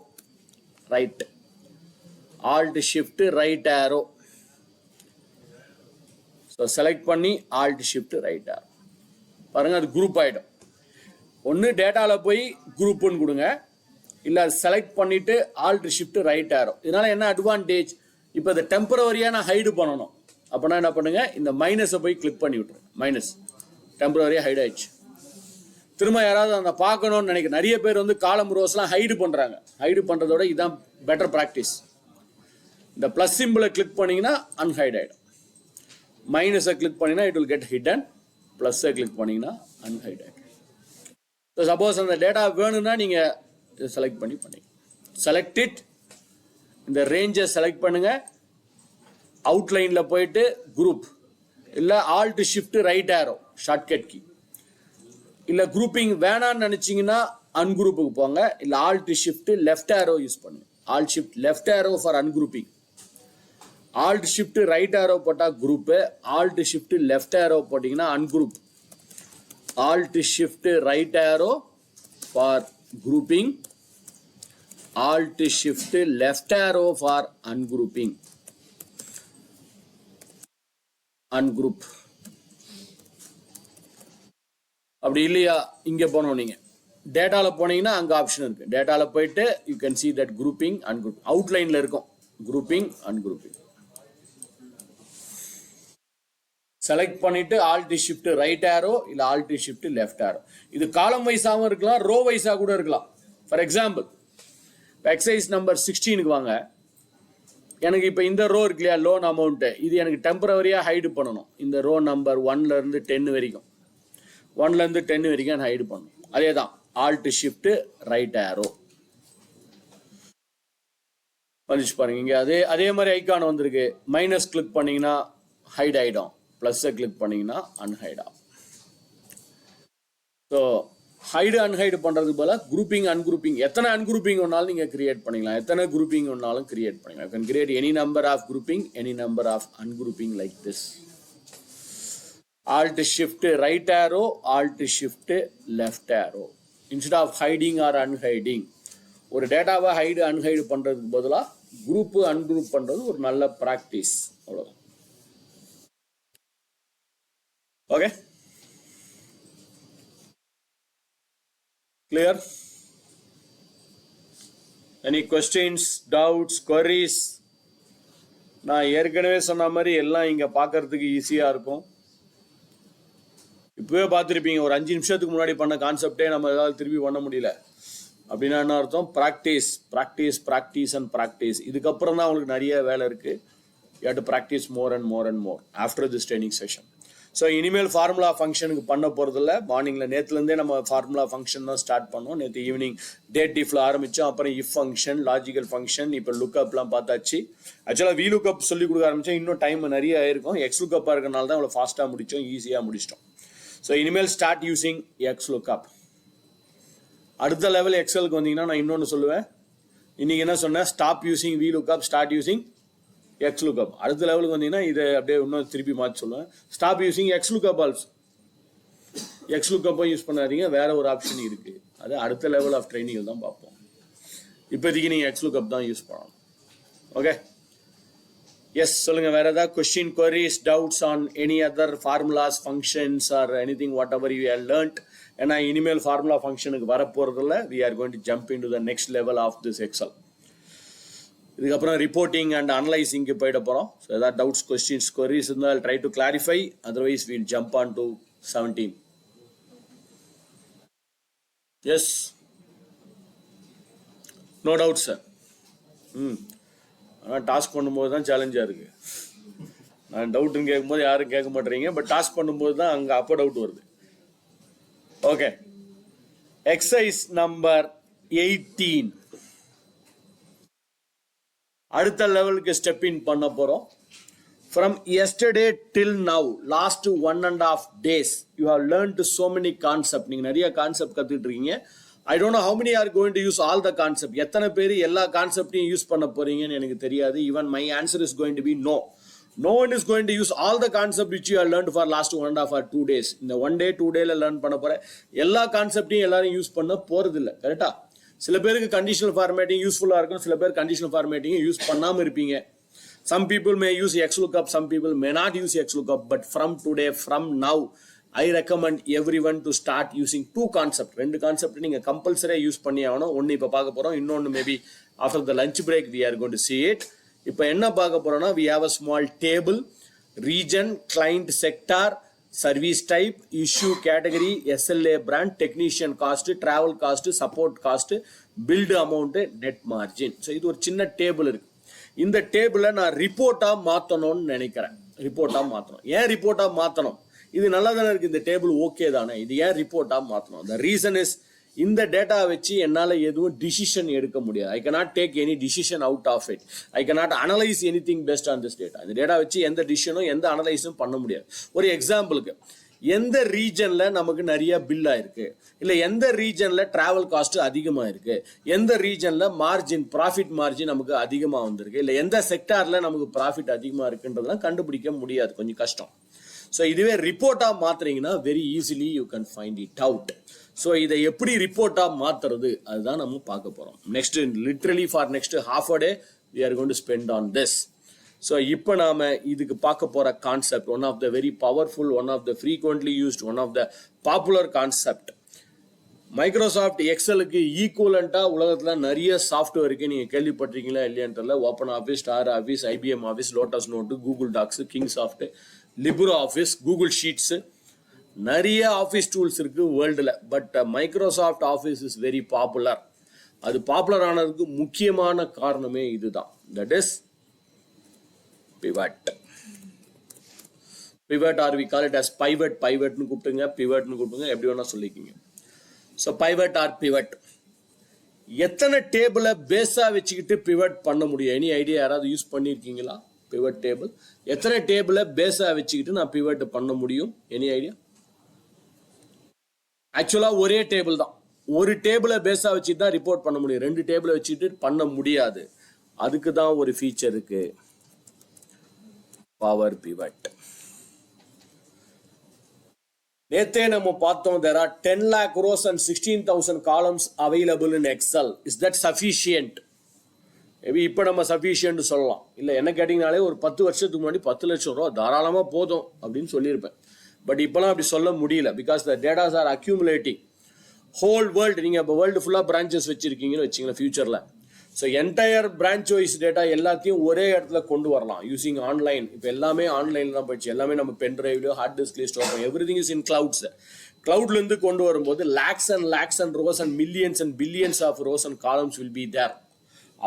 Right. Alt Shift right arrow. So select பண்ணி Alt Shift right arrow. பாருங்க அது group ஆயிடும். ஒன்று டேட்டாவில் போய் குரூப்புன்னு கொடுங்க, இல்லை செலக்ட் பண்ணிட்டு Alt Shift right arrow. இதனால என்ன அட்வான்டேஜ்? இப்போ இதை டெம்பரவரியாக நான் ஹைடு பண்ணணும். அப்போனா என்ன பண்ணுங்க, இந்த மைனஸை போய் கிளிக் பண்ணி விட்டுருங்க. மைனஸ் டெம்பரரியாக ஹைட் ஆயிடுச்சு. திரும்ப யாராவது அந்த பார்க்கணும்னு நினைக்க, நிறைய பேர் வந்து காலம் ரோஸ்லாம் ஹைடு பண்ணுறாங்க. ஹைடு பண்ணுறதோட இதுதான் பெட்டர் ப்ராக்டிஸ். இந்த ப்ளஸ் சிம்பிளை கிளிக் பண்ணிங்கன்னா அன்ஹைட் ஆகிடும். மைனஸை கிளிக் பண்ணிங்கன்னா இட் வில் கெட் ஹிடன். ப்ளஸ்ஸை கிளிக் பண்ணிங்கன்னா அன்ஹைட் ஆகிடும். ஸோ சப்போஸ் அந்த டேட்டா வேணும்னா நீங்கள் இதை செலக்ட் பண்ணி செலக்ட் இட். இந்த ரேஞ்சை செலக்ட் பண்ணுங்கள். அவுட்லைனில் போயிட்டு குரூப், இல்லை alt shift right arrow shortcut key. இல்லை குரூப்பிங் வேணான்னு நினச்சிங்கன்னா அன்குரூப்புக்கு போங்க, இல்லை alt shift left arrow use பண்ணுங்க. Alt shift left arrow for ungrouping. Alt shift right arrow போட்டால் group, alt shift left arrow போட்டிங்கன்னா ungroup. Alt shift right arrow for grouping, alt shift left arrow for ungrouping. Ungroup. அப்படி இல்லையா, இங்கே போனோம், நீங்கள் டேட்டாவில் போனீங்கன்னா அங்கே ஆப்ஷன் இருக்குது. டேட்டாவில் போயிட்டு you can see that grouping ungroup அவுட்லைனில் இருக்கும். குரூப்பிங் அன்குரூப்பிங் செலக்ட் பண்ணிட்டு ஆல்ட் ஷிஃப்ட் ரைட் ஆரோ இல்லை ஆல்ட் ஷிஃப்ட் லெஃப்ட் ஆரோ. இது காலம் வைஸாகவும் இருக்கலாம், ரோ வைஸாக கூட இருக்கலாம். ஃபார் எக்ஸாம்பிள் எக்ஸசைஸ் நம்பர் 16க்கு வாங்க. எனக்கு இப்போ இந்த ரோ இருக்கு இல்லையா, லோன் அமௌண்ட்டு, இது எனக்கு டெம்பரவரியாக ஹைடு பண்ணணும். இந்த ரோ நம்பர் 1லேருந்து 10 வரைக்கும், 1லேருந்து 10 வரைக்கும் ஹைடு பண்ணணும். அதே தான் ஆல்ட் ஷிஃப்ட் ரைட் ஆரோ வந்துச்சு பாருங்க. இங்கே அதே மாதிரி ஐக்கான் வந்திருக்கு. மைனஸ் கிளிக் பண்ணிங்கன்னா ஹைட் ஆகிடும், ப்ளஸ்ஸை கிளிக் பண்ணிங்கன்னா அன்ஹைட் ஆகும். ஸோ ஹைடு அன்ஹைடு பண்ணுறதுக்கு போல குரூப்பிங் அன்குரூப்பிங், எத்தனை அன்குரூப்பிங் ஒன்றாலும் நீங்கள் கிரியேட் பண்ணிக்கலாம், எத்தனை குரூப்பிங் ஒன்றாலும் கிரியேட் பண்ணிக்கலாம். You can create any number of grouping, any number of ungrouping like this. Alt shift right arrow, alt shift left arrow. Instead of hiding or unhiding, ஒரு டேட்டாவை ஹைடு அன்ஹைடு பண்ணுறதுக்கு பதிலாக group ungroup பண்ணுறது ஒரு நல்ல practice. அவ்வளோதான். Okay, clear? Any questions, doubts, queries? நான் ஏற்கனவே சொன்ன மாதிரி எல்லாம் இங்கே பார்க்கறதுக்கு ஈஸியாக இருக்கும். இப்போவே பார்த்துருப்பீங்க, ஒரு 5 நிமிஷத்துக்கு முன்னாடி பண்ண கான்செப்டே நம்ம ஏதாவது திருப்பி பண்ண முடியல அப்படின்னா என்ன அர்த்தம்? Practice practice practice and practice. இதுக்கப்புறம் தான் உங்களுக்கு நிறைய வேலை இருக்குது. You have to practice more and more and more after this training session. So இனிமேல் ஃபார்முலா ஃபங்க்ஷனுக்கு பண்ண போகிறதில்ல. மார்னிங்கில் நேற்றுலேருந்தே நம்ம ஃபார்முலா ஃபங்க்ஷன் தான் ஸ்டார்ட் பண்ணோம். நேற்று ஈவினிங் டேட் இஃப்ல ஆரம்பித்தோம். அப்புறம் இஃப் ஃபங்க்ஷன், லாஜிக்கல் ஃபங்க்ஷன், இப்போ லுக்கப்லாம் பார்த்தாச்சு. ஆக்சுவலாக வி லுக்கப் சொல்லி கொடுக்க ஆரம்பித்தோம். இன்னும் டைம் நிறைய ஆயிருக்கும். எக்ஸ் லுக்கப்பாக இருக்கிறனால தான் இவ்வளோ ஃபாஸ்ட்டாக முடித்தோம், ஈஸியாக முடிச்சிட்டோம். ஸோ இனிமேல் ஸ்டார்ட் யூஸிங் எக்ஸ் லுக்கப். அடுத்த லெவல் எக்ஸலுக்கு வந்தீங்கன்னா நான் இன்னொன்று சொல்லுவேன். இன்றைக்கி என்ன சொன்னேன்? Stop using V lookup, start using X lookup. அடுத்த லெவலுக்கு வந்தீங்கன்னா இதை அப்படியே இன்னும் திருப்பி மாற்றி சொல்லுவேன். Stop using X lookup also. X லுக்கப்பை யூஸ் பண்ணாதீங்க, வேற ஒரு ஆப்ஷன் இருக்குது. அது அடுத்த லெவல் ஆஃப் ட்ரைனிங் தான் பார்ப்போம். இப்போதைக்கு நீங்கள் எக்ஸ் லுக்கப் தான் யூஸ் பண்ணணும். ஓகே, எஸ் சொல்லுங்கள். வேறு ஏதாவது question, queries, doubts on any other formulas, functions or anything whatever you have learnt. ஏன்னா இனிமேல் ஃபார்முலா ஃபங்க்ஷனுக்கு வரப்போகிறதில்ல. We are going to jump into the next level of this Excel. இதுக்கப்புறம் reporting and அனலைசிங்க்கு போயிட போகிறோம். So ஏதாவது doubts, questions, queries இருந்தால் try to clarify. Otherwise we'll jump on to 17. S, no doubt sir. ஆனால் task பண்ணும்போது தான் சேலஞ்சாக இருக்குது. நான் டவுட்டுன்னு கேட்கும்போது யாரும் கேட்க மாட்டேறீங்க. பட் டாஸ்க் பண்ணும்போது தான் அங்கே அப்போ டவுட் வருது. Okay, exercise number 18. அடுத்த லெவலுக்கு ஸ்டெப் இன் பண்ண போகிறோம். From yesterday till now, last 1.5 days, you have learned so many concepts. நீங்க நிறைய கான்செப்ட் கத்துட்டு இருக்கீங்க. I don't know how many are going to use all the concept. எத்தனை பேர் எல்லா கான்செப்டையும் யூஸ் பண்ண போறீங்கன்னு எனக்கு தெரியாது. Even my answer is going to be no. No one is going to use all the concept which you have learned for last 1.5 or 2 days. இந்த 1 day 2 dayல learn பண்ண போற எல்லா கான்செப்டையும் எல்லாரும் யூஸ் பண்ண போறது இல்ல. கரெக்டா? சில பேருக்கு கண்டிஷனல் ஃபார்மேட்டிங் யூஸ்ஃபுல்லா இருக்கும், சில பேர் கண்டிஷனல் ஃபார்மேட்டிங் யூஸ் பண்ணாம இருப்பீங்க. Some people may use XLOOKUP, some people may not use XLOOKUP, but from today, from now, I recommend everyone to start using two concepts. ரெண்டு கான்செப்ட் நீங்க கம்பல்சரியா யூஸ் பண்ணி ஆகணும். ஒன்னு இப்ப பார்க்க போறோம், இன்னொன்னு maybe after the lunch break we are going to see it. இப்ப என்ன பார்க்க போறோம்னா, we have a small table, region, client sector, service type, issue category, SLA brand, technician cost, travel cost, support cost, build amount, net margin. So இது ஒரு சின்ன table இருக்கு. இந்த டேபிளை நான் ரிப்போர்ட்டா மாத்தணும்னு நினைக்கிறேன். ரிப்போர்ட்டா மாத்தணும். ஏன் ரிப்போர்ட்டா மாத்தணும்? இது நல்லா தானே இருக்கு, இந்த டேபிள் ஓகே தானே, இது ஏன் ரிப்போர்ட்டா மாத்தணும்? The reason is, இந்த டேட்டா வச்சு என்னால எதுவும் டிசிஷன் எடுக்க முடியாது. I cannot take any decision out of it. I cannot analyze anything based on this data. இந்த டேட்டா வச்சு எந்த டிசிஷனும் எந்த அனலைஸும் பண்ண முடியாது. ஒரு எக்ஸாம்பிளுக்கு, எந்த ரீஜன்ல நமக்கு நிறைய பில் ஆயிருக்கு, இல்ல எந்த ரீஜன்ல டிராவல் காஸ்ட் அதிகமா இருக்கு, எந்த ரீஜன்ல மார்ஜின் ப்ராஃபிட் மார்ஜின் நமக்கு அதிகமா வந்திருக்கு, இல்ல எந்த செக்டார்ல நமக்கு ப்ராஃபிட் அதிகமா இருக்குன்றதெல்லாம் கண்டுபிடிக்க முடியாது, கொஞ்சம் கஷ்டம். ஸோ இதுவே ரிப்போர்ட்டா மாத்துறீங்கன்னா very easily you can find it out. So இதை எப்படி ரிப்போர்ட்டா மாத்துறது அதுதான் நம்ம பார்க்க போறோம். Next literally for next half a day we are going to spend on this. So இப்போ நாம இதுக்கு பார்க்க போற concept, one of the very powerful, one of the frequently used, one of the popular concept. Microsoft எக்ஸலுக்கு ஈக்குவலண்டா உலகத்துல நிறைய software இருக்கு. நீங்க கேள்விப்பட்டிருக்கீங்களா இல்லையான்றதுல Open office, star Office, IBM Office, Lotus Note, Google Docs, King Soft, Libre Office, Google Sheets, நிறைய office tools இருக்கு வேர்ல்டுல. But Microsoft Office is very popular. அது பாப்புலர் ஆனதுக்கு முக்கியமான காரணமே இதுதான். That is pivot. Pivot or we call it as pivot. Pivot னு கூப்பிடுங்க, pivot னு கூப்பிடுங்க, எப்படி வேணா சொல்லிக்கிங்க. So pivot or pivot. எத்தனை டேபிளை பேஸா வச்சுக்கிட்டு pivot பண்ண முடியும்? Any idea? யாராவது யூஸ் பண்ணியிருக்கீங்களா pivot டேபிள்? எத்தனை டேபிளை பேஸா வச்சுக்கிட்டு நான் pivot பண்ண முடியும்? Any idea? ஆக்சுவலா ஒரே டேபிள் தான். ஒரு டேபிளை பேஸா வச்சுட்டு தான் ரிப்போர்ட் பண்ண முடியும். ரெண்டு டேபிளை வச்சுட்டு பண்ண முடியாது. அதுக்கு தான் ஒரு ஃபீச்சர் இருக்கு, பவர் பிவட். நேத்தே நம்ம பார்த்தோம், there are 10 lakh rows and 16,000 columns available in Excel. Is that sufficient? Maybe இப்போ நம்ம சஃபிஷியன்ட் சொல்லலாம். இல்லை என்ன கேட்டிங்கனாலே ஒரு 10 வருஷத்துக்கு முன்னாடி 10 லட்சம் ரூபா தாராளமாக போதும் அப்படின்னு சொல்லியிருப்பேன். பட் இப்போலாம் அப்படி சொல்ல முடியல. Because the datas are accumulating. Whole world, நீங்கள் இப்போ வேர்ல்டு ஃபுல்லாக பிரான்ச்சஸ் வச்சிருக்கீங்கன்னு வச்சிங்களேன் ஃபியூச்சரில். So entire branch wise data எல்லாத்தையும் ஒரே இடத்துல கொண்டு வரலாம் யூசிங் ஆன்லைன். இப்போ எல்லாமே ஆன்லைன் தான் போயிடுச்சு. எல்லாமே நம்ம பென் டிரைவ்லையோ ஹார்ட் டிஸ்க்லேயோ ஸ்டோர் பண்ணுவோம். Everything is in clouds. கிளவுட்லேருந்து கொண்டு வரும்போது lakhs and rows and millions and billions of rows and columns will be there.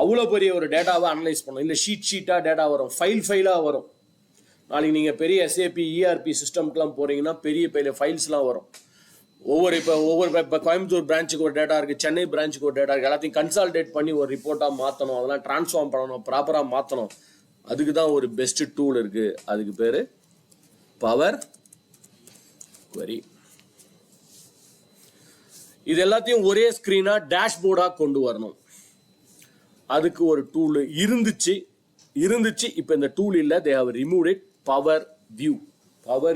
அவ்வளோ பெரிய ஒரு டேட்டாவை அனலைஸ் பண்ணணும். இல்லை ஷீட்டாக டேட்டா வரும், ஃபைலாக வரும். நாளைக்கு நீங்கள் பெரிய SAP ERP சிஸ்டம்க்குலாம் போகிறீங்கன்னா பெரிய ஃபைல்ஸ்லாம் வரும். இப்போ கோயம்புத்தூர் பிரான்ச்சுக்கு ஒரு டேட்டா இருக்குது, சென்னை பிரான்ச்சுக்கு ஒரு டேட்டா இருக்குது. எல்லாத்தையும் கன்சால்டேட் பண்ணி ஒரு ரிப்போர்ட்டாக மாற்றணும், அதெல்லாம் டிரான்ஸ்ஃபார்ம் பண்ணணும், ப்ராப்பராக மாற்றணும். அதுக்கு தான் ஒரு பெஸ்ட் டூல் இருக்குது. அதுக்கு பேர் பவர் குவெரி. இது எல்லாத்தையும் ஒரே ஸ்க்ரீனாக டேஷ்போர்டாக கொண்டு வரணும். அதுக்கு ஒரு டூல் இருந்துச்சு. இப்போ இந்த டூல் இல்லை, they have remove it. Power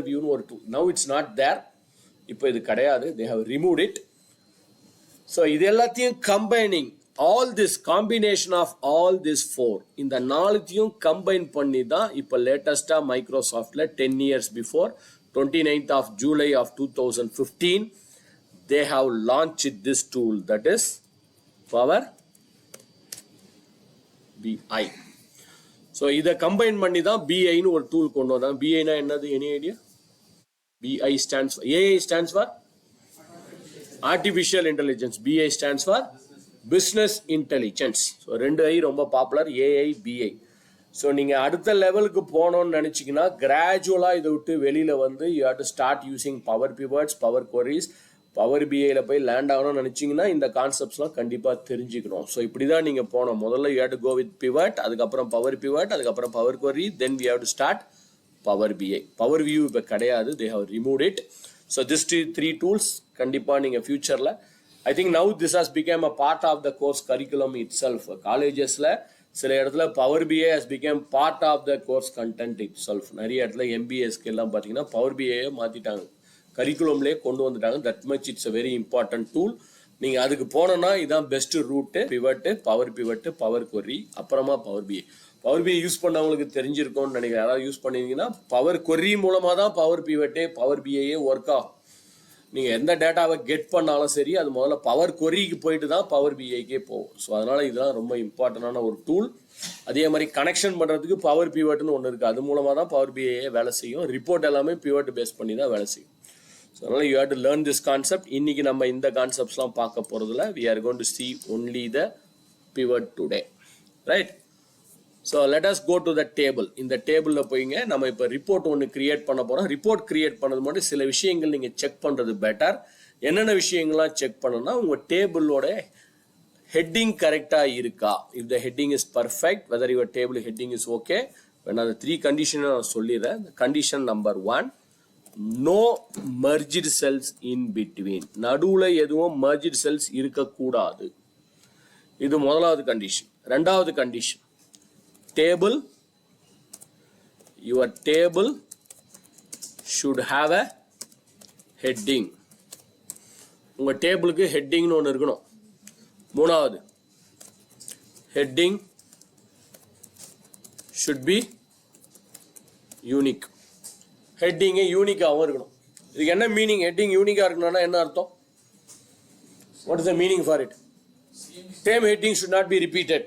வியூன்னு ஒரு tool. Now it's not there. இப்போ இது கிடையாது, they have remove it. So இது எல்லாத்தையும் combining, all this combination of all this 4, இந்த நாலுத்தையும் கம்பைன் பண்ணி தான் இப்போ லேட்டஸ்டாக மைக்ரோசாஃப்டில் 10 years before 29th of July of 2015 they have launched this tool, that is Power BI. So இதை கம்பைன் பண்ணி தான் BIன்னு ஒரு டூல் கொண்டு வந்தாங்க. BIனா என்னது? Any idea? BI stands for, AI stands for Artificial Intelligence. BI stands for Business Intelligence. So 2 I ரொம்ப popular, AI, BI. So நீங்கள் அடுத்த லெவலுக்கு போகணும்னு நினச்சிங்கன்னா கிராஜுவலாக இதை விட்டு வெளியில் வந்து you have to start using power pivots, power queries, power பிஐல போய் லேண்ட் ஆகணும்னு நினைச்சீங்கன்னா இந்த கான்செப்ட்ஸ்லாம் கண்டிப்பா தெரிஞ்சுக்கணும். ஸோ இப்படிதான் நீங்க போனோம். முதல்ல you have to go with pivot, அதுக்கப்புறம் பவர் பிவட், அதுக்கப்புறம் power query, then we have to start power BI. Power view இப்போ கிடையாது, they have remove it. So this 3 tools கண்டிப்பா நீங்க ஃபியூச்சர்ல, I think now this has become a part of the course curriculum itself. காலேஜஸ்ல சில இடத்துல power BI has become part of the course content itself. நிறைய இடத்துல எம்பிஎஸ்க்கு எல்லாம் பார்த்தீங்கன்னா பவர் பிஐயை மாத்திட்டாங்க, கரிக்குலம்லேயே கொண்டு வந்துட்டாங்க. That much it's a very important tool. நீங்கள் அதுக்கு போனோன்னா இதுதான் பெஸ்ட் ரூட்டு. பிவட்டு, பவர் query, அப்புறமா power BI. Power BI use பண்ணவங்களுக்கு தெரிஞ்சிருக்கும்னு நினைக்கிறேன். யாராவது யூஸ் பண்ணிங்கன்னா பவர் query மூலமாக தான் பவர் பிவட்டே பவர் பிஐயே ஒர்க் ஆகும். நீங்கள் எந்த டேட்டாவை கெட் பண்ணாலும் சரி, அது முதல்ல பவர் queryக்கு போயிட்டு தான் பவர் பிஐக்கே போகும். ஸோ அதனால் இதெல்லாம் ரொம்ப இம்பார்ட்டண்டான ஒரு டூல். அதே மாதிரி கனெக்ஷன் பண்ணுறதுக்கு பவர் பிவட்னு ஒன்று இருக்குது, அது மூலமாக தான் பவர் பிஐயே வேலை செய்யும். ரிப்போர்ட் எல்லாமே பிவட் பேஸ் பண்ணி தான் வேலை செய்யும். ஸோ அதனால் you have to learn this concept. இன்னைக்கு நம்ம இந்த கான்செப்ட்ஸ்லாம் பார்க்க போகிறதுல we are going to see only the pivot today, right? So let us go to the table. இந்த டேபிளில் போய்ங்க நம்ம இப்போ ரிப்போர்ட் ஒன்று கிரியேட் பண்ண போகிறோம். ரிப்போர்ட் கிரியேட் பண்ணது மட்டும் சில விஷயங்கள் நீங்கள் செக் பண்ணுறது பெட்டர். என்னென்ன விஷயங்கள்லாம் செக் பண்ணணும்னா, உங்கள் டேபிளோட ஹெட்டிங் கரெக்டாக இருக்கா. If the heading is perfect, whether your table heading is okay. நான் அந்த 3 கண்டிஷனை நான் சொல்லிடுறேன். Condition number 1, no merged cells in between. நடுவில் எதுவும் merged cells இருக்கக்கூடாது. இது முதலாவது கண்டிஷன். ரெண்டாவது condition, table, your table should have a heading. உங்க டேபிளுக்கு ஹெட்டிங்னு ஒன்று இருக்கணும். மூணாவது, heading should be unique. Heading யூனிக்காகவும் இருக்கணும். இதுக்கு என்ன மீனிங்? ஹெட்டிங் யூனிக்காக இருக்கணும்னா என்ன அர்த்தம்? What is the meaning for it? Same heading should not be repeated.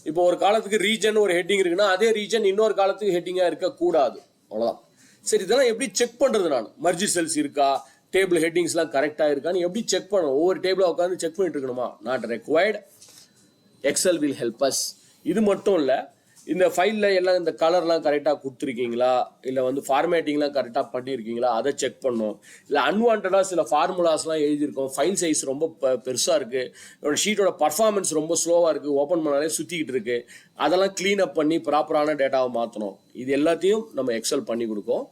இப்போ ஒரு காலத்துக்கு ரீஜன் ஒரு ஹெட்டிங் இருக்குன்னா அதே ரீஜன் இன்னொரு காலத்துக்கு ஹெட்டிங்காக இருக்கக்கூடாது. அவ்வளோதான். சரி, இதெல்லாம் எப்படி செக் பண்ணுறது? நான் மர்ஜி செல்ஸ் இருக்கா, டேபிள் ஹெட்டிங்ஸ்லாம் கரெக்டாக இருக்கான்னு எப்படி செக் பண்ணணும்? ஒவ்வொரு டேபிளாக உட்காந்து செக் பண்ணிட்டு இருக்கணுமா? Not required. Excel will help us. இது மட்டும் இல்லை, இந்த ஃபைலில் எல்லாம் இந்த கலர்லாம் கரெக்டாக கொடுத்துருக்கீங்களா, இல்லை வந்து ஃபார்மேட்டிங்லாம் கரெக்டாக பண்ணியிருக்கீங்களா, அதை செக் பண்ணோம். இல்லை அன்வான்டாக சில ஃபார்முலாஸ்லாம் எழுதியிருக்கோம், ஃபைல் சைஸ் ரொம்ப பெருசாக இருக்குது, என்னோட ஷீட்டோட பர்ஃபார்மன்ஸ் ரொம்ப ஸ்லோவாக இருக்குது, ஓப்பன் பண்ணாலே சுற்றிக்கிட்டு இருக்குது, அதெல்லாம் க்ளீன் அப் பண்ணி ப்ராப்பரான டேட்டாவை மாற்றணும். இது எல்லாத்தையும் நம்ம எக்ஸல் பண்ணி கொடுக்கும்.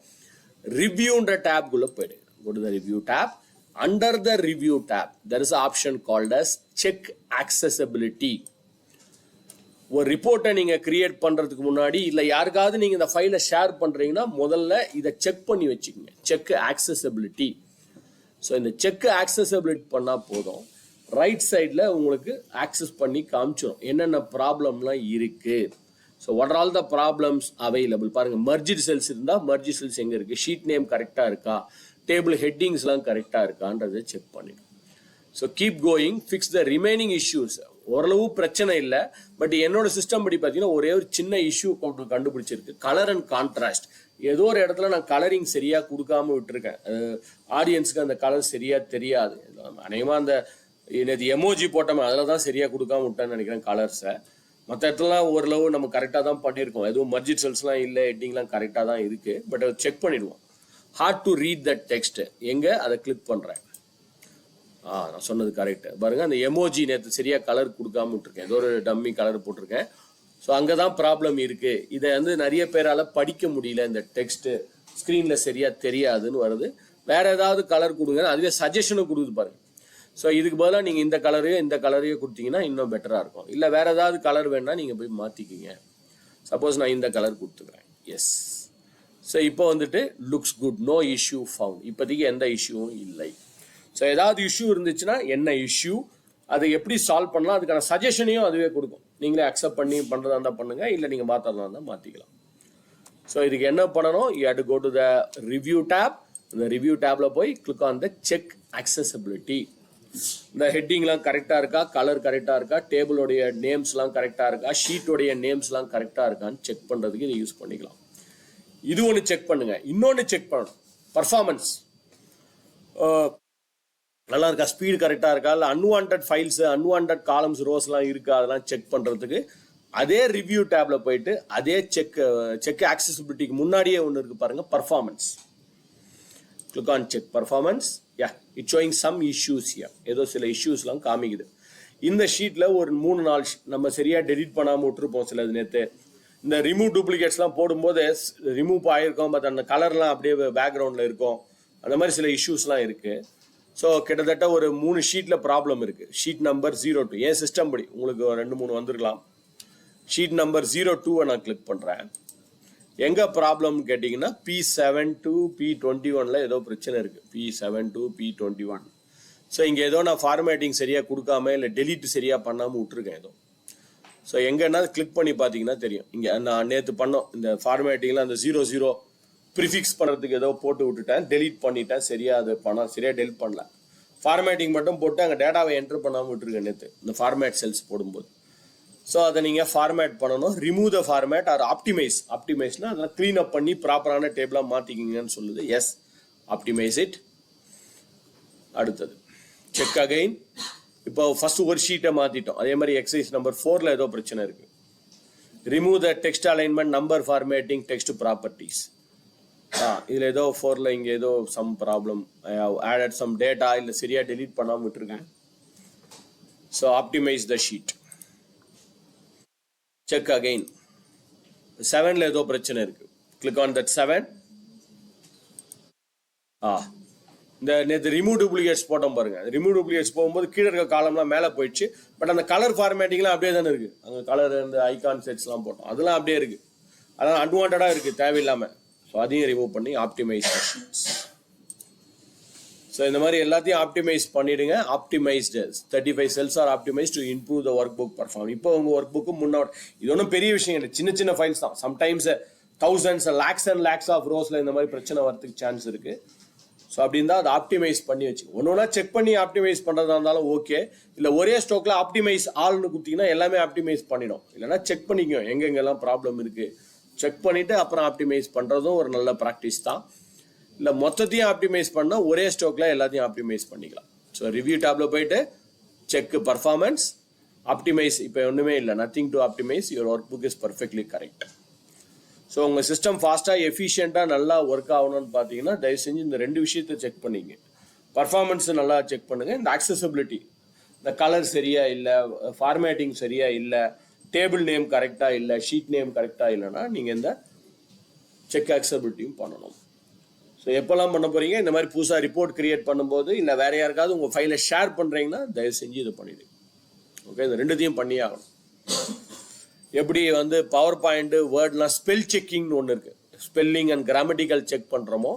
ரிவ்யூன்ற டேப்குள்ளே போயிடுங்க. go to the review tab. Under the review tab, there is an option called as check accessibility. ஒரு ரிப்போர்ட்டை நீங்கள் கிரியேட் பண்ணுறதுக்கு முன்னாடி இல்லை யாருக்காவது நீங்கள் இந்த ஃபைலை ஷேர் பண்ணுறீங்கன்னா முதல்ல இதை செக் பண்ணி வச்சுக்கோங்க. Check accessibility. ஸோ இந்த செக் ஆக்சசபிலிட்டி பண்ணால் போதும், ரைட் சைடில் உங்களுக்கு ஆக்சஸ் பண்ணி காமிச்சிடும் என்னென்ன ப்ராப்ளம்லாம் இருக்குது. So what are all the problems available பாருங்கள். மர்ஜிட் செல்ஸ் இருந்தால் மர்ஜிட் செல்ஸ் எங்கே இருக்குது, ஷீட் நேம் கரெக்டாக இருக்கா, டேபிள் ஹெட்டிங்ஸ்லாம் கரெக்டாக இருக்கான்றதை செக் பண்ணிடும். So keep going, fix the remaining issues. ஓரளவு பிரச்சனை இல்லை, பட் என்னோட சிஸ்டம் படி பார்த்தீங்கன்னா ஒரே ஒரு சின்ன இஷ்யூ கண்டுபிடிச்சிருக்கு. Colour and contrast. ஏதோ ஒரு இடத்துல நான் கலரிங் சரியாக கொடுக்காம விட்டுருக்கேன். ஆடியன்ஸுக்கு அந்த கலர் சரியாக தெரியாது. அநேகமாக அந்த நேற்று எமோஜி போட்டோமே அதில் தான் சரியாக கொடுக்காம விட்டேன்னு நினைக்கிறேன் கலர்ஸை. மற்ற இடத்துலலாம் ஓரளவு நம்ம கரெக்டாக தான் பண்ணியிருக்கோம். எதுவும் மர்ஜிட் செல்ஸ்லாம் இல்லை, ஹெட்டிங்லாம் கரெக்டாக தான் இருக்குது. பட் அதை செக் பண்ணிடுவோம். Hard to read that text. எங்கே அதை கிளிக் பண்ணுறேன். நான் சொன்னது கரெக்டு பாருங்க. அந்த எமோஜி நேற்று சரியாக கலர் கொடுக்காம விட்டுருக்கேன், ஏதோ ஒரு டம்மி கலர் போட்டிருக்கேன். ஸோ அங்கே தான் ப்ராப்ளம் இருக்குது. இதை வந்து நிறைய பேரால் படிக்க முடியல, இந்த டெக்ஸ்ட்டு ஸ்க்ரீனில் சரியாக தெரியாதுன்னு வருது. வேறு ஏதாவது கலர் கொடுங்க, அதுவே சஜஷனும் கொடுக்குது பாருங்க. ஸோ இதுக்கு பதிலாக நீங்கள் இந்த கலரையே கொடுத்தீங்கன்னா இன்னும் பெட்டராக இருக்கும். இல்லை வேறு ஏதாவது கலர் வேணால் நீங்கள் போய் மாற்றிக்கிங்க. சப்போஸ் நான் இந்த கலர் கொடுத்துக்கிறேன். எஸ். ஸோ இப்போ வந்துட்டு looks good, no issue found. இப்போதைக்கு எந்த இஷ்யூவும் இல்லை. ஸோ ஏதாவது இஷ்யூ இருந்துச்சுன்னா என்ன இஷ்யூ, அதை எப்படி சால்வ் பண்ணலாம், அதுக்கான சஜஷனையும் அதுவே கொடுக்கும். நீங்களே அக்செப்ட் பண்ணி பண்ணுறதா இருந்தால் பண்ணுங்கள், இல்லை நீங்கள் மாற்றறதா இருந்தால் மாற்றிக்கலாம். ஸோ இதுக்கு என்ன பண்ணணும், you have to go to the review tab. இந்த ரிவ்யூ டேப்பில் போய் click on the check accessibility. இந்த ஹெட்டிங்லாம் கரெக்டாக இருக்கா, கலர் கரெக்டாக இருக்கா, டேபிளோடைய நேம்ஸ்லாம் கரெக்டாக இருக்கா, ஷீட்டோடைய நேம்ஸ்லாம் கரெக்டாக இருக்கான்னு செக் பண்ணுறதுக்கு இதை யூஸ் பண்ணிக்கலாம். இது ஒன்று செக் பண்ணுங்கள். இன்னொன்று செக் பண்ணணும், பர்ஃபார்மன்ஸ் நல்லா இருக்கா, ஸ்பீடு கரெக்டாக இருக்கா, இல்லை அன்வான்ட் ஃபைல்ஸு அன்வான்ட் காலம்ஸ் ரோஸ்லாம் இருக்கா, அதெல்லாம் செக் பண்ணுறதுக்கு அதே ரிவ்யூ டேப்பில் போயிட்டு அதே செக் ஆக்சசிபிலிட்டிக்கு முன்னாடியே ஒன்று இருக்குது பாருங்கள், performance. Click on check performance. Yeah it showing some issues here. ஏதோ சில இஷ்யூஸ்லாம் காமிக்குது. இந்த ஷீட்டில் ஒரு 3-4 நம்ம சரியாக டெலிட் பண்ணாமல் விட்டுருப்போம் சிலது நேற்று. இந்த ரிமூவ் டூப்ளிகேட்ஸ்லாம் போடும்போது ரிமூவ் ஆகிருக்கும், பட் அந்த கலர்லாம் அப்படியே பேக்ரவுண்டில் இருக்கும். அந்த மாதிரி சில இஷ்யூஸ்லாம் இருக்குது. ஸோ கிட்டத்தட்ட ஒரு 3 ஷீட்டில் ப்ராப்ளம் இருக்குது. ஷீட் நம்பர் 02 ஏன் சிஸ்டம் படி உங்களுக்கு 2-3 வந்திருக்கலாம். ஷீட் நம்பர் 02 நான் கிளிக் பண்ணுறேன். எங்கே ப்ராப்ளம்னு கேட்டிங்கன்னா P7 to P21 ஏதோ பிரச்சனை இருக்குது. P7 to P21. ஸோ இங்கே ஏதோ நான் ஃபார்மேட்டிங் சரியாக கொடுக்காம இல்லை டெலீட் சரியாக பண்ணாமல் விட்டுருக்கேன் ஏதோ. ஸோ எங்கன்னா கிளிக் பண்ணி பார்த்தீங்கன்னா தெரியும். இங்கே நான் நேற்று பண்ணோம் இந்த ஃபார்மேட்டிங்கில் அந்த 00 ப்ரிஃபிக்ஸ் பண்ணுறதுக்கு ஏதோ போட்டு விட்டுட்டேன், டெலீட் பண்ணிட்டேன். சரியாக அது சரியாக டெலிட் பண்ணல. ஃபார்மேட்டிங் மட்டும் போட்டு அங்கே டேட்டாவை என்ட்ரு பண்ணாமல் விட்டுருக்கேன் நேற்று இந்த ஃபார்மேட் செல்ஸ் போடும்போது. ஸோ அதை நீங்கள் ஃபார்மேட் பண்ணணும். ரிமூவ் த ஃபார்மேட் ஆர் ஆப்டிமைஸ்னா அதெல்லாம் க்ளீன் அப் பண்ணி ப்ராப்பரான டேபிளாக மாற்றிக்கிங்கன்னு சொல்லுது. Yes, optimise it. அடுத்தது செக் அகைன். இப்போ ஃபர்ஸ்ட் ஒரு ஷீட்டை மாற்றிட்டோம். அதே மாதிரி எக்ஸசைஸ் நம்பர் 4 ஏதோ பிரச்சனை இருக்குது. Remove the text alignment, number formatting, text properties. இதில் ஏதோ 4ல் இங்கே ஏதோ some problem. I have added some data, இல்லை சரியாக டெலீட் பண்ணாமல் விட்டுருக்கேன். So optimise the sheet. Check again. 7ல் ஏதோ பிரச்சனை இருக்குது. Click on that 7. இந்த நேற்று ரிமூவ் டூப்ளிகேட்ஸ் போட்டோம் பாருங்க. ரிமூவ் டூப்ளிகேட்ஸ் போகும்போது கீழே இருக்க காலம்லாம் மேலே போயிடுச்சு. பட் அந்த கலர் ஃபார்மேட்டிங்லாம் அப்படியே தானே இருக்குது. அங்கே கலர் இந்த ஐகான் செட்ஸ்லாம் போட்டோம், அதெல்லாம் அப்படியே இருக்குது. அதெல்லாம் அட்வான்டடாக இருக்குது தேவையில்லாமல். ஸோ அதையும் ரிமூவ் பண்ணி ஆப்டிமைஸ் ஷீட்ஸ். ஸோ இந்த மாதிரி எல்லாத்தையும் ஆப்டிமைஸ் பண்ணிடுங்க. Optimised 35 cells are optimise to improve the workbook perform. இப்போ உங்கள் ஒர்க் புக்கு முன்னாடி இது ஒன்றும் பெரிய விஷயம் இல்லை, சின்ன சின்ன ஃபைல்ஸ் தான். Sometimes thousands lakhs and lakhs of ரோஸில் இந்த மாதிரி பிரச்சனை வரதுக்கு சான்ஸ் இருக்குது. ஸோ அப்படின்னு தான் அதை ஆப்டிமைஸ் பண்ணி வச்சு ஒன்று ஒன்றா செக் பண்ணி ஆப்டிமைஸ் பண்ணுறதா இருந்தாலும் ஓகே. இல்லை ஒரே ஸ்டோக்கில் ஆப்டிமைஸ் ஆல்னு கொடுத்தீங்கன்னா எல்லாமே ஆப்டிமைஸ் பண்ணிடும். இல்லைனா செக் பண்ணிக்கோ எங்கெங்கெல்லாம் ப்ராப்ளம் இருக்குது, செக் பண்ணிவிட்டு அப்புறம் ஆப்டிமைஸ் பண்ணுறதும் ஒரு நல்ல ப்ராக்டிஸ் தான். இல்லை மொத்தத்தையும் ஆப்டிமைஸ் பண்ணால் ஒரே ஸ்டோக்கில் எல்லாத்தையும் ஆப்டிமைஸ் பண்ணிக்கலாம். ஸோ ரிவ்யூ டேப்ல போயிட்டு செக் பர்ஃபார்மன்ஸ், ஆப்டிமைஸ். இப்போ ஒன்றுமே இல்லை, nothing to optimise, your work book is perfectly correct. So உங்கள் சிஸ்டம் ஃபாஸ்ட்டாக எஃபிஷியண்ட்டாக நல்லா ஒர்க் ஆகணும்னு பார்த்தீங்கன்னா தயவு செஞ்சு இந்த 2 விஷயத்தை செக் பண்ணிங்க. பர்ஃபார்மன்ஸை நல்லா செக் பண்ணுங்கள். இந்த அக்சசபிலிட்டி, இந்த கலர் சரியாக இல்லை, ஃபார்மேட்டிங் சரியாக இல்லை, டேபிள் நேம் கரெக்டாக இல்லை, ஷீட் நேம் கரெக்டாக இல்லைன்னா நீங்கள் இந்த செக் அக்சசபிலிட்டியும் பண்ணணும். ஸோ எப்போல்லாம் பண்ண போகிறீங்க, இந்த மாதிரி புதுசாக ரிப்போர்ட் கிரியேட் பண்ணும்போது இல்லை வேறு யாருக்காவது உங்கள் ஃபைலை ஷேர் பண்ணுறீங்கன்னா தயவு செஞ்சு இதை பண்ணிவிடுங்க. ஓகே, இந்த 2த்தையும் பண்ணியே ஆகணும். எப்படி வந்து பவர் பாயிண்ட் வேர்ட்லாம் ஸ்பெல் செக்கிங்னு ஒன்று இருக்குது, ஸ்பெல்லிங் அண்ட் கிராமட்டிக்கல் செக் பண்ணுறோமோ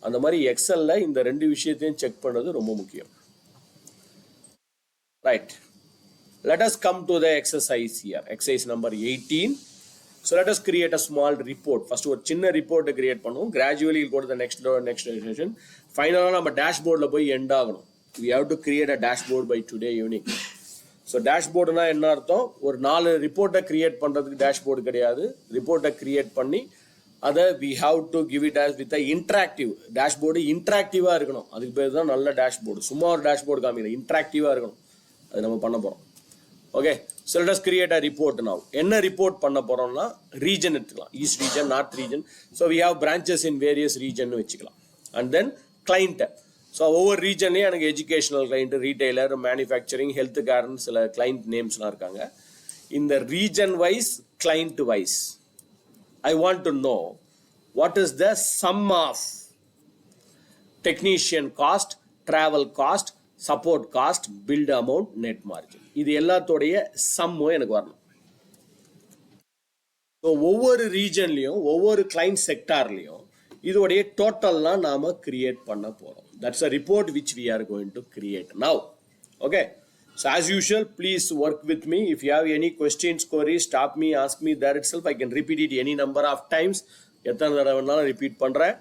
அந்த மாதிரி எக்ஸல்ல இந்த 2 விஷயத்தையும் செக் பண்ணுறது ரொம்ப முக்கியம். Right, let us come to the exercise here. Exercise number 18. So let us create a small report. First ஒரு சின்ன ரிப்போர்ட்டை கிரியேட் பண்ணுவோம். Gradually go to the next session. ஃபைனலாக நம்ம டேஷ்போர்டில் போய் எண்ட் ஆகணும். We have to create a dashboard by today evening. So டேஷ்போர்டுனா என்ன அர்த்தம், ஒரு 4 ரிப்போர்ட்டை கிரியேட் பண்ணுறதுக்கு டேஷ்போர்டு கிடையாது. ரிப்போர்ட்டை கிரியேட் பண்ணி அதை we have to give it as with a interactive. Dashboard இன்ட்ராக்டிவாக இருக்கணும், அதுக்கு பேர் தான் நல்ல டேஷ்போர்டு. சும்மா ஒரு டேஷ்போர்டு காமிக்கல, இன்ட்ராக்டிவாக இருக்கணும். அது நம்ம பண்ண போகிறோம். Okay, so let us create a report. நான் என்ன ரிப்போர்ட் பண்ண போகிறோம்னா ரீஜன் எடுத்துக்கலாம். East region, north region. So we have branches in various region வச்சுக்கலாம். அண்ட் தென் கிளைண்ட்டை, ஸோ ஒவ்வொரு ரீஜன்லேயும் எனக்கு educational client, retailer, manufacturing, health கேர்னு சில கிளைண்ட் நேம்ஸ்லாம் இருக்காங்க. இந்த region wise, client wise I want to know what is the sum of technician cost, travel cost, support cost, billed amount, net margin. இது எல்லாத்தோடைய சம்மும் எனக்கு வரணும். ஸோ ஒவ்வொரு ரீஜன்லையும் ஒவ்வொரு கிளைண்ட் செக்டார்லையும் இதோடைய டோட்டல்லாம் நாம கிரியேட் பண்ண போறோம். That's a report which we are going to create now. Okay, so as usual please work with me. If you have any questions, queries, stop me, ask me there itself. I can repeat it any number of times. எத்தனை தடவை வேணாலும் repeat பண்ணுறேன்.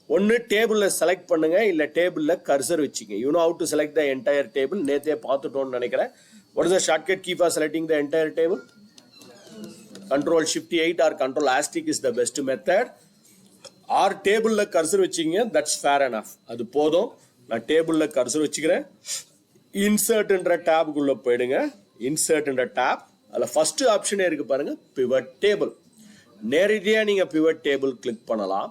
ஒன்று டேபிளில் select பண்ணுங்க, இல்லை டேபிளில் cursor வச்சுங்க. You know how to select the entire table. நேற்றே பார்த்துட்டோன்னு நினைக்கிறேன். What is the shortcut key for selecting the entire table? Control-Shift-8 or Control-Asterisk is the best method. Or டேபிளில் கர்சர் வச்சிங்க, தட்ஸ் ஃபேர் எனஃப், அது போதும். நான் டேபிளில் கர்சர் வச்சுக்கிறேன். இன்சர்ட்ன்ற டேபுக்குள்ளே போயிடுங்க. இன்சர்ட்ன்ற டேப், அதில் ஃபர்ஸ்ட் ஆப்ஷனே இருக்குது பாருங்கள், பிவட் டேபிள். நேரடியாக நீங்கள் பிவட் டேபிள் கிளிக் பண்ணலாம்.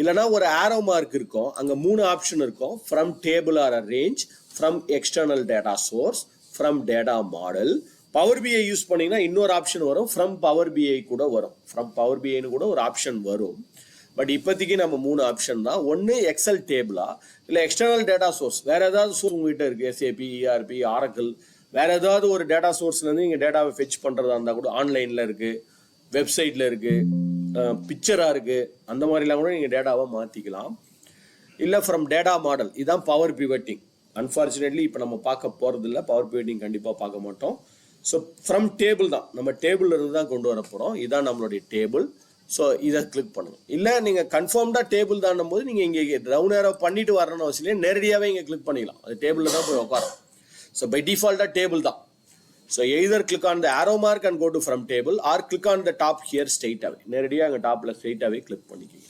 இல்லைனா ஒரு ஆரோ மார்க் இருக்கும், அங்கே 3 ஆப்ஷன் இருக்கும். From table or arrange, from external data source, from data model. Power BI use பண்ணிங்கன்னா இன்னொரு ஆப்ஷன் வரும், ஃப்ரம் பவர் பிஐ கூட வரும். ஃப்ரம் பவர் பிஐன்னு கூட ஒரு ஆப்ஷன் வரும். பட் இப்போதைக்கு நம்ம 3 ஆப்ஷன் தான். ஒன்று எக்ஸல் டேபிளா, இல்லை எக்ஸ்டர்னல் டேட்டா சோர்ஸ், வேற ஏதாவது சோர்ஸ் உங்ககிட்ட இருக்குது, எஸ்ஏபி, இஆர்பி, ஆரக்கிள், வேற ஏதாவது ஒரு டேட்டா சோர்ஸ்லேருந்து நீங்கள் டேட்டாவை ஃபெச் பண்ணுறதா இருந்தால் கூட ஆன்லைனில் இருக்குது, வெப்சைட்டில் இருக்குது, பிக்சராக இருக்குது, அந்த மாதிரிலாம் கூட நீங்கள் டேட்டாவை மாற்றிக்கலாம். இல்லை ஃப்ரம் டேட்டா மாடல், இதுதான் பவர் பிவட்டிங். அன்ஃபார்ச்சுனேட்லி இப்போ நம்ம பார்க்க போகிறது இல்லை, பவர் பிவட்டிங் கண்டிப்பாக பார்க்க மாட்டோம். ஸோ ஃப்ரம் டேபிள் தான், நம்ம டேபிள் இருந்து தான் கொண்டு வர போகிறோம். இதுதான் நம்மளுடைய டேபிள். ஸோ இதை கிளிக் பண்ணுங்க. இல்லை நீங்கள் கன்ஃபார்ம்டாக டேபிள் தாண்டும் போது நீங்கள் இங்கே ரவுண்ட் ஏரோ பண்ணிட்டு வரணும்னு அவசியம் இல்லை, நேரடியாகவே இங்கே கிளிக் பண்ணிக்கலாம். அது டேபிளில் தான் போய் உட்காரும். ஸோ பை டிஃபால்ட்டாக டேபிள் தான். So either click on the arrow mark and go to from table, or click on the top here ஸ்ட்ரெயிட்டாகவே, நேரடியாக அங்கே டாப்பில் ஸ்ட்ரெயிட்டாகவே கிளிக் பண்ணிக்கிங்க.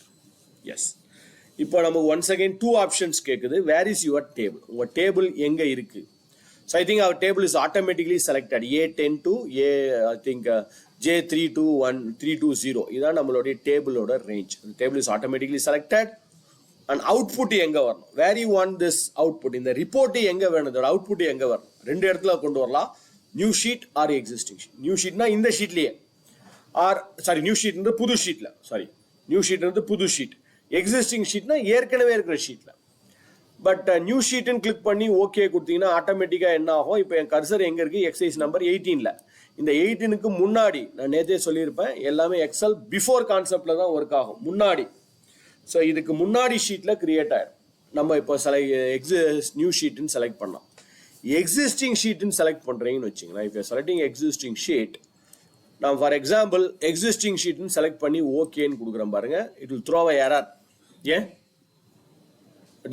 எஸ். இப்போ நமக்கு ஒன்ஸ் அகைன் 2 ஆப்ஷன்ஸ் கேட்குது. வேர் இஸ் யுவர் டேபிள், உங்கள் டேபிள் எங்கே இருக்குது? So I think our table is automatically selected. A10 to I think J321 இதான் நம்மளுடைய டேபிளோட range. The table is automatically selected. And output எங்க வரணும்? Where you want this output? இந்த report எங்க வேணும்? இதோட அவுட்புட் எங்க வரணும்? 2 இடத்துல கொண்டு வரலாம். New sheet or existing sheet. New ஷீட்னா இந்த ஷீட்லயே, ஆர் சாரி நியூ ஷீட் புது ஷீட்ல, சாரி நியூ ஷீட் புது ஷீட். எக்ஸிஸ்டிங் ஷீட்னா ஏற்கனவே இருக்கிற ஷீட்ல. பட் நியூ ஷீட்னு கிளிக் பண்ணி ஓகே கொடுத்தீங்கன்னா ஆட்டோமேட்டிக்காக என்ன ஆகும்? இப்போ என் கர்சர் எங்கே இருக்குது? எக்ஸசைஸ் நம்பர் 18ல். இந்த 18க்கு முன்னாடி நான் நேற்றே சொல்லியிருப்பேன், எல்லாமே எக்ஸல் பிஃபோர் கான்செப்டில் தான் ஒர்க் ஆகும், முன்னாடி. ஸோ இதுக்கு முன்னாடி ஷீட்டில் கிரியேட் ஆகிடும். நம்ம இப்போ நியூ ஷீட்னு செலக்ட் பண்ணலாம். எக்ஸிஸ்டிங் ஷீட்னு செலக்ட் பண்ணுறீங்கன்னு வச்சிங்களேன். இப்போ செலக்டிங் எக்ஸிஸ்டிங் ஷீட், நான் ஃபார் எக்ஸாம்பிள் எக்ஸிஸ்டிங் ஷீட்னு செலக்ட் பண்ணி ஓகேன்னு கொடுக்குறேன் பாருங்க. It will throw a error. ஏன்?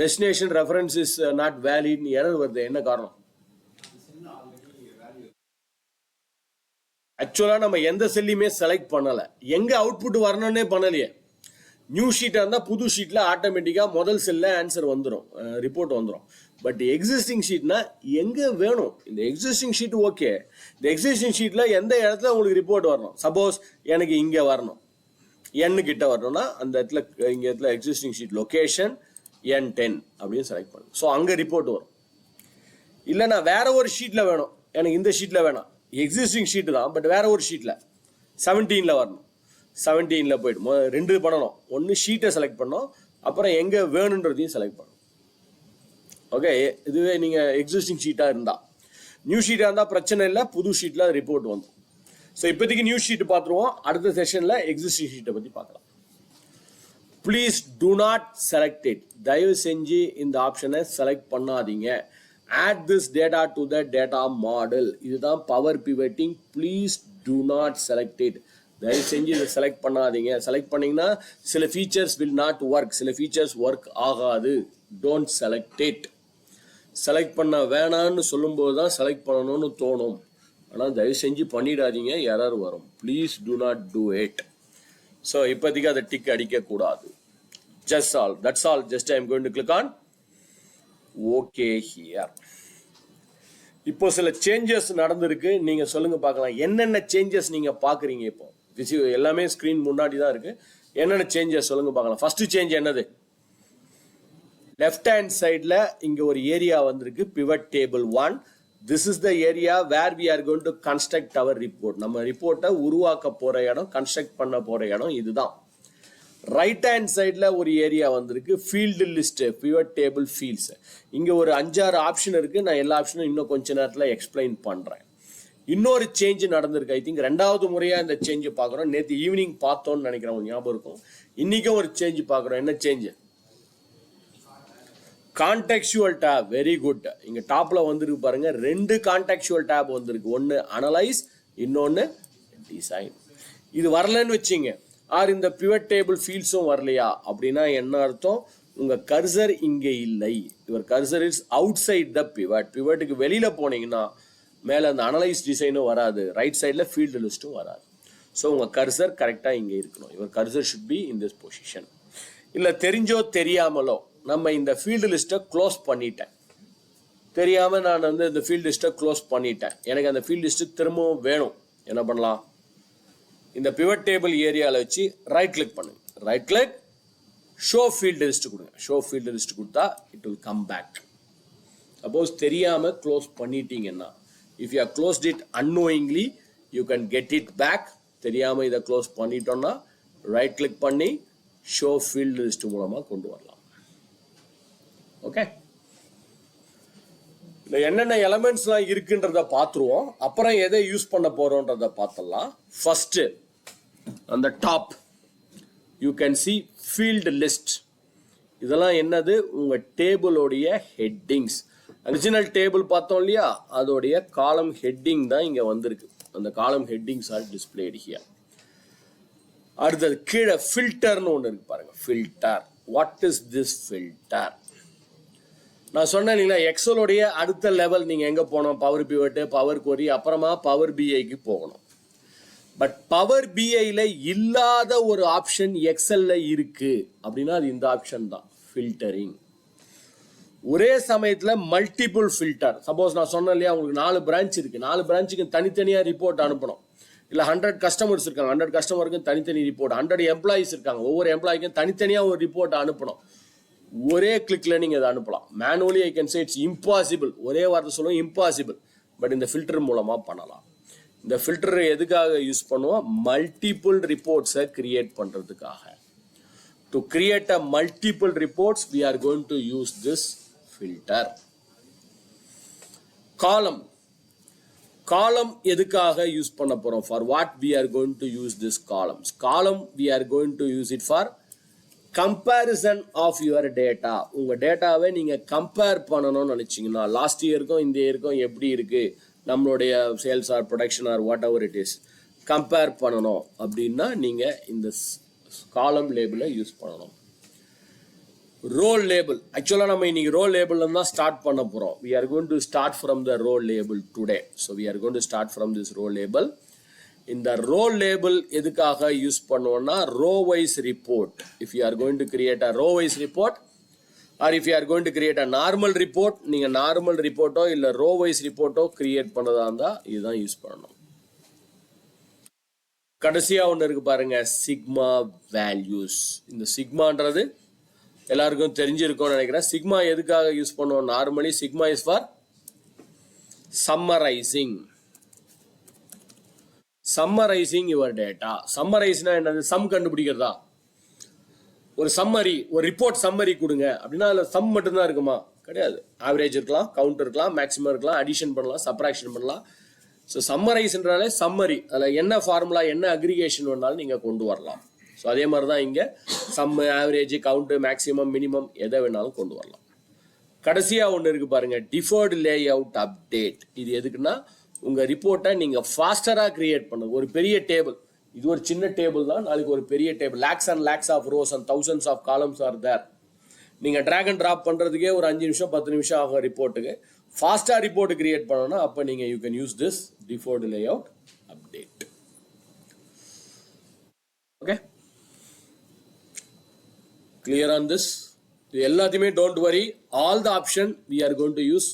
Destination reference is not valid error வருது. என்ன காரணம்? ஆக்சுவலா நம்ம எந்த செல்லையுமே செலக்ட் பண்ணல, எங்க அவுட்புட் வரணும்னே பண்ணலையே. நியூ ஷீட்டா இருந்தா புது ஷீட்ல ஆட்டோமேட்டிக்கா முதல் செல்ல ஆன்சர் வந்துடும், ரிப்போர்ட் வந்துடும். பட் எக்ஸிஸ்டிங் ஷீட்னா எங்க வேணும்? இந்த எக்ஸிஸ்டிங் ஷீட் ஓகே, இந்த எக்ஸிஸ்டிங் ஷீட்ல எந்த இடத்துல உங்களுக்கு ரிப்போர்ட் வரணும்? சப்போஸ் எனக்கு இங்க வரணும், n கிட்ட வரணும்னா அந்த இடத்துல இங்க இடத்துல எக்ஸிஸ்டிங் ஷீட் லொகேஷன் N10 அப்படின்னு செலக்ட் பண்ணுங்க. ஸோ அங்கே ரிப்போர்ட் வரும். இல்லை நான் வேற ஒரு ஷீட்டில் வேணும், எனக்கு இந்த ஷீட்டில் வேணாம், எக்ஸிஸ்டிங் ஷீட்டு தான் பட் வேற ஒரு ஷீட்டில் 17ல் வரணும். 17ல் போய்ட்டு 2 பண்ணணும். ஒன்று ஷீட்டை செலக்ட் பண்ணோம், அப்புறம் எங்கே வேணுன்றதையும் செலக்ட் பண்ணணும். ஓகே, இதுவே நீங்கள் எக்ஸிஸ்டிங் ஷீட்டாக இருந்தால். நியூ ஷீட்டாக இருந்தால் பிரச்சனை இல்லை, புது ஷீட்டில் ரிப்போர்ட் வந்துடும். ஸோ இப்போதைக்கு நியூ ஷீட் பார்த்துருவோம். அடுத்த செஷனில் எக்ஸிஸ்டிங் ஷீட்டை பற்றி பார்க்கலாம். Please do not select it. தயவு செஞ்சு இந்த ஆப்ஷனை செலக்ட் பண்ணாதீங்க. Add this data to the data model. இதுதான் power pivoting. Please do not select it. தயவு செஞ்சு இதை செலக்ட் பண்ணாதீங்க. செலக்ட் பண்ணீங்கன்னா சில ஃபீச்சர்ஸ் வில் நாட் ஒர்க், சில ஃபீச்சர்ஸ் ஒர்க் ஆகாது. Don't select it. செலக்ட் பண்ண வேணான்னு சொல்லும்போது தான் செலக்ட் பண்ணணும்னு தோணும். ஆனால் தயவு செஞ்சு பண்ணிடாதீங்க, எரர் வரும். Please do not do it. So இப்போதைக்கு அதை டிக் அடிக்கக்கூடாது. Just all, that's all. Just I am going to click on okay here. இப்போ சில சேஞ்சஸ் நடந்திருக்கு, நீங்கள் சொல்லுங்க பார்க்கலாம். என்னென்ன சேஞ்சஸ் நீங்கள் பார்க்குறீங்க? இப்போ எல்லாமே ஸ்க்ரீன் முன்னாடி தான் இருக்கு. என்னென்ன சேஞ்சஸ் சொல்லுங்க பார்க்கலாம். ஃபர்ஸ்ட் சேஞ்ச் என்னது? லெஃப்ட் ஹேண்ட் சைடில் இங்கே ஒரு ஏரியா வந்திருக்கு, pivot table 1. This is the area where we are going to construct our report. நம்ம ரிப்போர்ட்டை உருவாக்க போற இடம், கன்ஸ்ட்ரக்ட் பண்ண போற இடம் இதுதான். ரைட் ஹேண்ட் சைடில் ஒரு ஏரியா வந்திருக்கு, field list, pivot table fields. இங்கே ஒரு 5-6 ஆப்ஷன் இருக்கு. நான் எல்லா ஆப்ஷனும் இன்னும் கொஞ்ச நேரத்தில் எக்ஸ்பிளைன் பண்ணுறேன். இன்னொரு சேஞ்ச் நடந்திருக்கு. ஐ திங்க் 2வது முறையாக இந்த சேஞ்சு பார்க்குறோம். நேற்று ஈவினிங் பார்த்தோன்னு நினைக்கிறேன், உங்களுக்கு ஞாபகம் இருக்கும். இன்றைக்கும் ஒரு சேஞ்சு பார்க்குறோம். என்ன change? Contextual tab. Very good. இங்க டாப்ல வந்திருக்கு பாருங்க, 2 கான்டெக்சுவல் டேப் வந்திருக்கு. ஒன்னு அனலைஸ், இன்னொன்னு டிசைன். இது வரலன்னு வச்சிங்க, ஆர் இந்த பிவட் டேபிள் ஃபீல்ட்ஸும் வரலையா அப்படின்னா என்ன அர்த்தம்? உங்க கர்சர் இங்க இல்லை. Your cursor is outside the pivot. பிவட்டுக்கு வெளியில போனீங்கன்னா மேல அந்த அனலைஸ் டிசைனும் வராது, ரைட் சைட்ல ஃபீல்டு லிஸ்ட்டும் வராது. ஸோ உங்க கர்சர் கரெக்டா இங்க இருக்கணும். Your cursor should be in this position. இல்ல தெரிஞ்சோ தெரியாமலோ நம்ம இந்த ஃபீல்டு லிஸ்ட்டை க்ளோஸ் பண்ணிட்டேன், தெரியாமல் நான் இந்த ஃபீல்டு லிஸ்ட்டை க்ளோஸ் பண்ணிட்டேன், எனக்கு அந்த ஃபீல்டு லிஸ்ட்டு திரும்பவும் வேணும். என்ன பண்ணலாம்? இந்த பிவட் டேபிள் ஏரியாவில் வச்சு ரைட் கிளிக் பண்ணுங்க. Right click, show field list கொடுங்க. ஷோ ஃபீல்டு லிஸ்ட் கொடுத்தா it will come back. Suppose தெரியாமல் க்ளோஸ் பண்ணிட்டீங்கன்னா, if you are closed it unknowingly you can get it back. தெரியாமல் இதை க்ளோஸ் பண்ணிட்டோம்னா ரைட் கிளிக் பண்ணி ஷோ ஃபீல்டு லிஸ்ட் மூலமாக கொண்டு வரலாம். ஓகே, இல்லை என்னென்ன எலமெண்ட்ஸ்லாம் இருக்குன்றத பார்த்துருவோம். அப்புறம் எதை யூஸ் பண்ண போகிறோன்றத பார்த்துடலாம். ஃபஸ்ட்டு அந்த top you can C field list. இதெல்லாம் என்னது? உங்கள் டேபிளோடைய ஹெட்டிங்ஸ். ஒரிஜினல் டேபிள் பார்த்தோம் இல்லையா, அதோடைய காலம் ஹெட்டிங் தான் இங்கே வந்திருக்கு. அந்த காலம் ஹெட்டிங்ஸ் ஆர் டிஸ்பிளேட் ஹியர். அடுத்தது கீழே ஃபில்டர்னு ஒன்று இருக்கு பாருங்க. Filter, what is this filter? நான் சொன்னேன் இல்லைங்களா, எக்ஸலோடைய அடுத்த லெவல் நீங்கள் எங்கே போனோம்? பவர் பிவட்டு, பவர் கொரி, அப்புறமா பவர் பிஐக்கு போகணும். பட் பவர் பிஐல இல்லாத ஒரு ஆப்ஷன் எக்ஸல்ல இருக்கு அப்படின்னா அது இந்த ஆப்ஷன் தான், ஃபில்டரிங். ஒரே சமயத்தில் மல்டிபிள் ஃபில்டர். சப்போஸ் நான் சொன்னேன் இல்லையா, உங்களுக்கு 4 பிரான்ச் இருக்கு. 4 பிரான்ச்சுக்கு தனித்தனியாக ரிப்போர்ட் அனுப்பணும். இல்லை 100 கஸ்டமர்ஸ் இருக்காங்க, 100 கஸ்டமருக்கு தனித்தனி ரிப்போர்ட். 100 எம்ப்ளாயிஸ் இருக்காங்க, ஒவ்வொரு எம்ப்ளாய்க்கும் தனித்தனியாக ஒரு ரிப்போர்ட் அனுப்பணும். ஒரே கிளிக்ல நீங்க அதை அனுப்பலாம். Manually I can say it's impossible. ஒரே வார்த்தை சொல்லுவோம் இம்பாசிபிள். பட் இந்த ஃபில்டர் மூலமா பண்ணலாம். இந்த ஃபில்டர் எதுக்காக யூஸ் பண்ணுவோம்? மல்டிபிள் ரிப்போர்ட்ஸை கிரியேட் பண்றதுக்காக. To create a multiple reports we are going to use this filter. காலம் எதுக்காக யூஸ் பண்ண போறோம்? for what we are going to use this columns. column we are going to use it for comparison of your data. உங்க டேட்டாவை நீங்க compare பண்ணணும்னு நினைச்சீங்கன்னா, last இயருக்கும் இந்த இயருக்கும் எப்படி இருக்கு நம்மளுடைய sales or production or whatever it is, compare பண்ணணும் அப்படின்னா நீங்க இந்த காலம் லேபிளை யூஸ் பண்ணணும். ரோல் லேபிள், ஆக்சுவலாக நம்ம இன்னைக்கு ரோல் லேபிள் தான் ஸ்டார்ட் பண்ண போறோம். we are going to start from the role label today. so we are going to start from this role label. இந்த ரோல் லேபிள் எதுக்காக யூஸ் பண்ணுவோம்னா, row wise report. If you are going to create a row wise report or if you are going to create a normal report, நீங்க normal ரிப்போர்ட்டோ இல்லை row wise ரிப்போர்ட்டோ create பண்ணதா இருந்தால் இதுதான் use பண்ணணும். கடைசியா ஒன்று இருக்கு பாருங்க, சிக்மா வேல்யூஸ். இந்த சிக்மான்றது எல்லாருக்கும் தெரிஞ்சிருக்கும்னு நினைக்கிறேன். சிக்மா எதுக்காக யூஸ் பண்ணுவோம்? Normally sigma is for summarising. Summarising your data. சம்மரைஸ்னா என்னது? சம் கண்டுபிடிக்கிறதா? ஒரு சம்மரி, ஒரு ரிப்போர்ட் சம்மரி கொடுங்க அப்படின்னா அதில் சம் மட்டும்தான் இருக்குமா? கிடையாது. ஆவரேஜ் இருக்கலாம், கவுண்ட் இருக்கலாம், மேக்ஸிமம் இருக்கலாம், அடிஷன் பண்ணலாம், சப்ராக்ஷன் பண்ணலாம். ஸோ சம்மரைஸ்ன்றாலே சம்மரி, அதில் என்ன ஃபார்முலா என்ன அக்ரிகேஷன் வேணாலும் நீங்கள் கொண்டு வரலாம். ஸோ அதே மாதிரி தான் இங்கே sum, average, count, maximum, minimum எதை வேணாலும் கொண்டு வரலாம். கடைசியாக ஒன்று இருக்கு பாருங்க, டிஃபர்டு லே அவுட் அப்டேட். இது எதுக்குன்னா உங்கள் ரிப்போர்ட்டை நீங்கள் ஃபாஸ்டராக கிரியேட் பண்ணுங்க. ஒரு பெரிய டேபிள், இது ஒரு சின்ன டேபிள் தான், நாளைக்கு ஒரு பெரிய table, lakhs and lakhs of rows and thousands of columns are there. நீங்கள் ட்ராக் அண்ட் ட்ராப் பண்ணுறதுக்கே ஒரு 5 நிமிஷம் 10 நிமிஷம் ஆகும் ரிப்போர்ட்டுக்கு. ஃபாஸ்ட்டாக ரிப்போர்ட் கிரியேட் பண்ணணும்னா அப்போ நீங்கள் you can use this deferred layout update. Okay, clear on this? இது எல்லாத்தையுமே don't worry, all the option we are going to use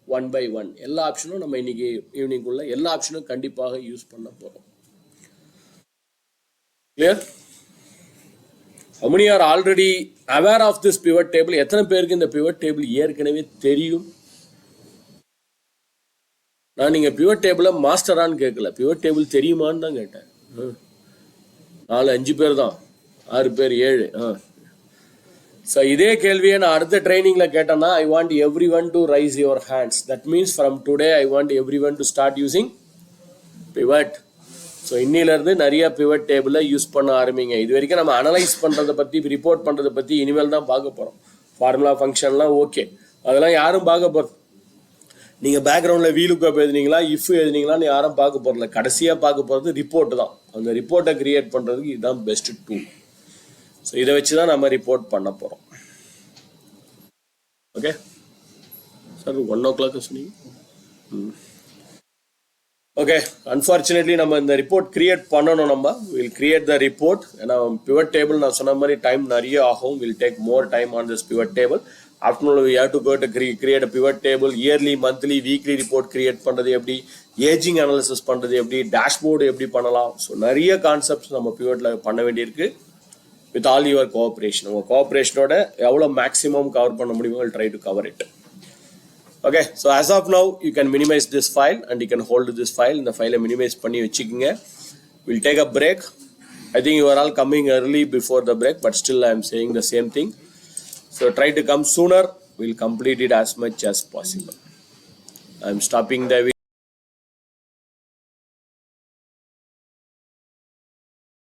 one by one. எல்லா ஆப்ஷனும் நம்ம இன்னைக்கு ஈவினிங் உள்ள எல்லா ஆப்ஷனும் கண்டிப்பாக யூஸ் பண்ண போறோம். Clear? How many are already aware of this pivot table? எத்தனை பேருக்கு இந்த pivot table ஏற்கனவே தெரியும்? நான் நீங்க pivot table மாஸ்டரான்னு கேட்கல, pivot table தெரியுமான்னு தான் கேட்டேன். 4-5 பேர் தான், 6 பேர் 7. ஸோ இதே கேள்வியை நான் அடுத்த ட்ரைனிங்ல கேட்டேன்னா, I want everyone to raise your hands. That means from today I want everyone to start using pivot. So இன்னிலிருந்து நிறைய பிவட் டேபிளை யூஸ் பண்ண ஆரம்பிங்க. இது வரைக்கும் நம்ம அனலைஸ் பண்ணுறதை பற்றி, ரிப்போர்ட் பண்ணுறதை பற்றி இனிமேல் தான் பார்க்க போகிறோம். ஃபார்முலா ஃபங்க்ஷன்லாம் ஓகே, அதெல்லாம் யாரும் பார்க்க போகிறது. நீங்கள் பேக்ரவுண்டில் வீலுக்கப் எழுதினீங்களா, இஃப் எழுதினீங்களான்னு யாரும் பார்க்க போகிறதில்ல. கடைசியாக பார்க்க போகிறது ரிப்போர்ட் தான். அந்த ரிப்போர்ட்டை கிரியேட் பண்ணுறதுக்கு இதுதான் பெஸ்ட் டூல். ஸோ இதை வச்சு தான் நம்ம ரிப்போர்ட் பண்ண போகிறோம். ஓகே சார், 1 o'clock சொன்னீங்க. ஓகே, அன்ஃபார்ச்சுனேட்லி நம்ம இந்த ரிப்போர்ட் கிரியேட் பண்ணணும். நம்ம வில் கிரியேட் த ரிப்போர்ட். ஏன்னா பிவட் டேபிள் நான் சொன்ன மாதிரி டைம் நிறைய ஆகும். Will take more time on this pivot table. Afternoon we have to go to create a pivot table. Yearly, monthly, weekly report create பண்ணுறது எப்படி, ஏஜிங் அனாலிசிஸ் பண்ணுறது எப்படி, டேஷ்போர்டு எப்படி பண்ணலாம். ஸோ நிறைய கான்செப்ட்ஸ் நம்ம பிவட்ல பண்ண வேண்டியிருக்கு. with all your cooperation. உங்கள் கோஆப்ரேஷனோட எவ்வளோ மேக்ஸிமம் கவர் பண்ண முடியுமோ I'll try to cover it. Okay, so as of now, you can minimize this file and you can hold this file. இந்த ஃபைலை minimize பண்ணி வச்சுக்கோங்க. We'll take a break. I think you are all coming early before the break, but still I am saying the same thing. So try to come sooner. We'll complete it as much as possible. I am stopping the video.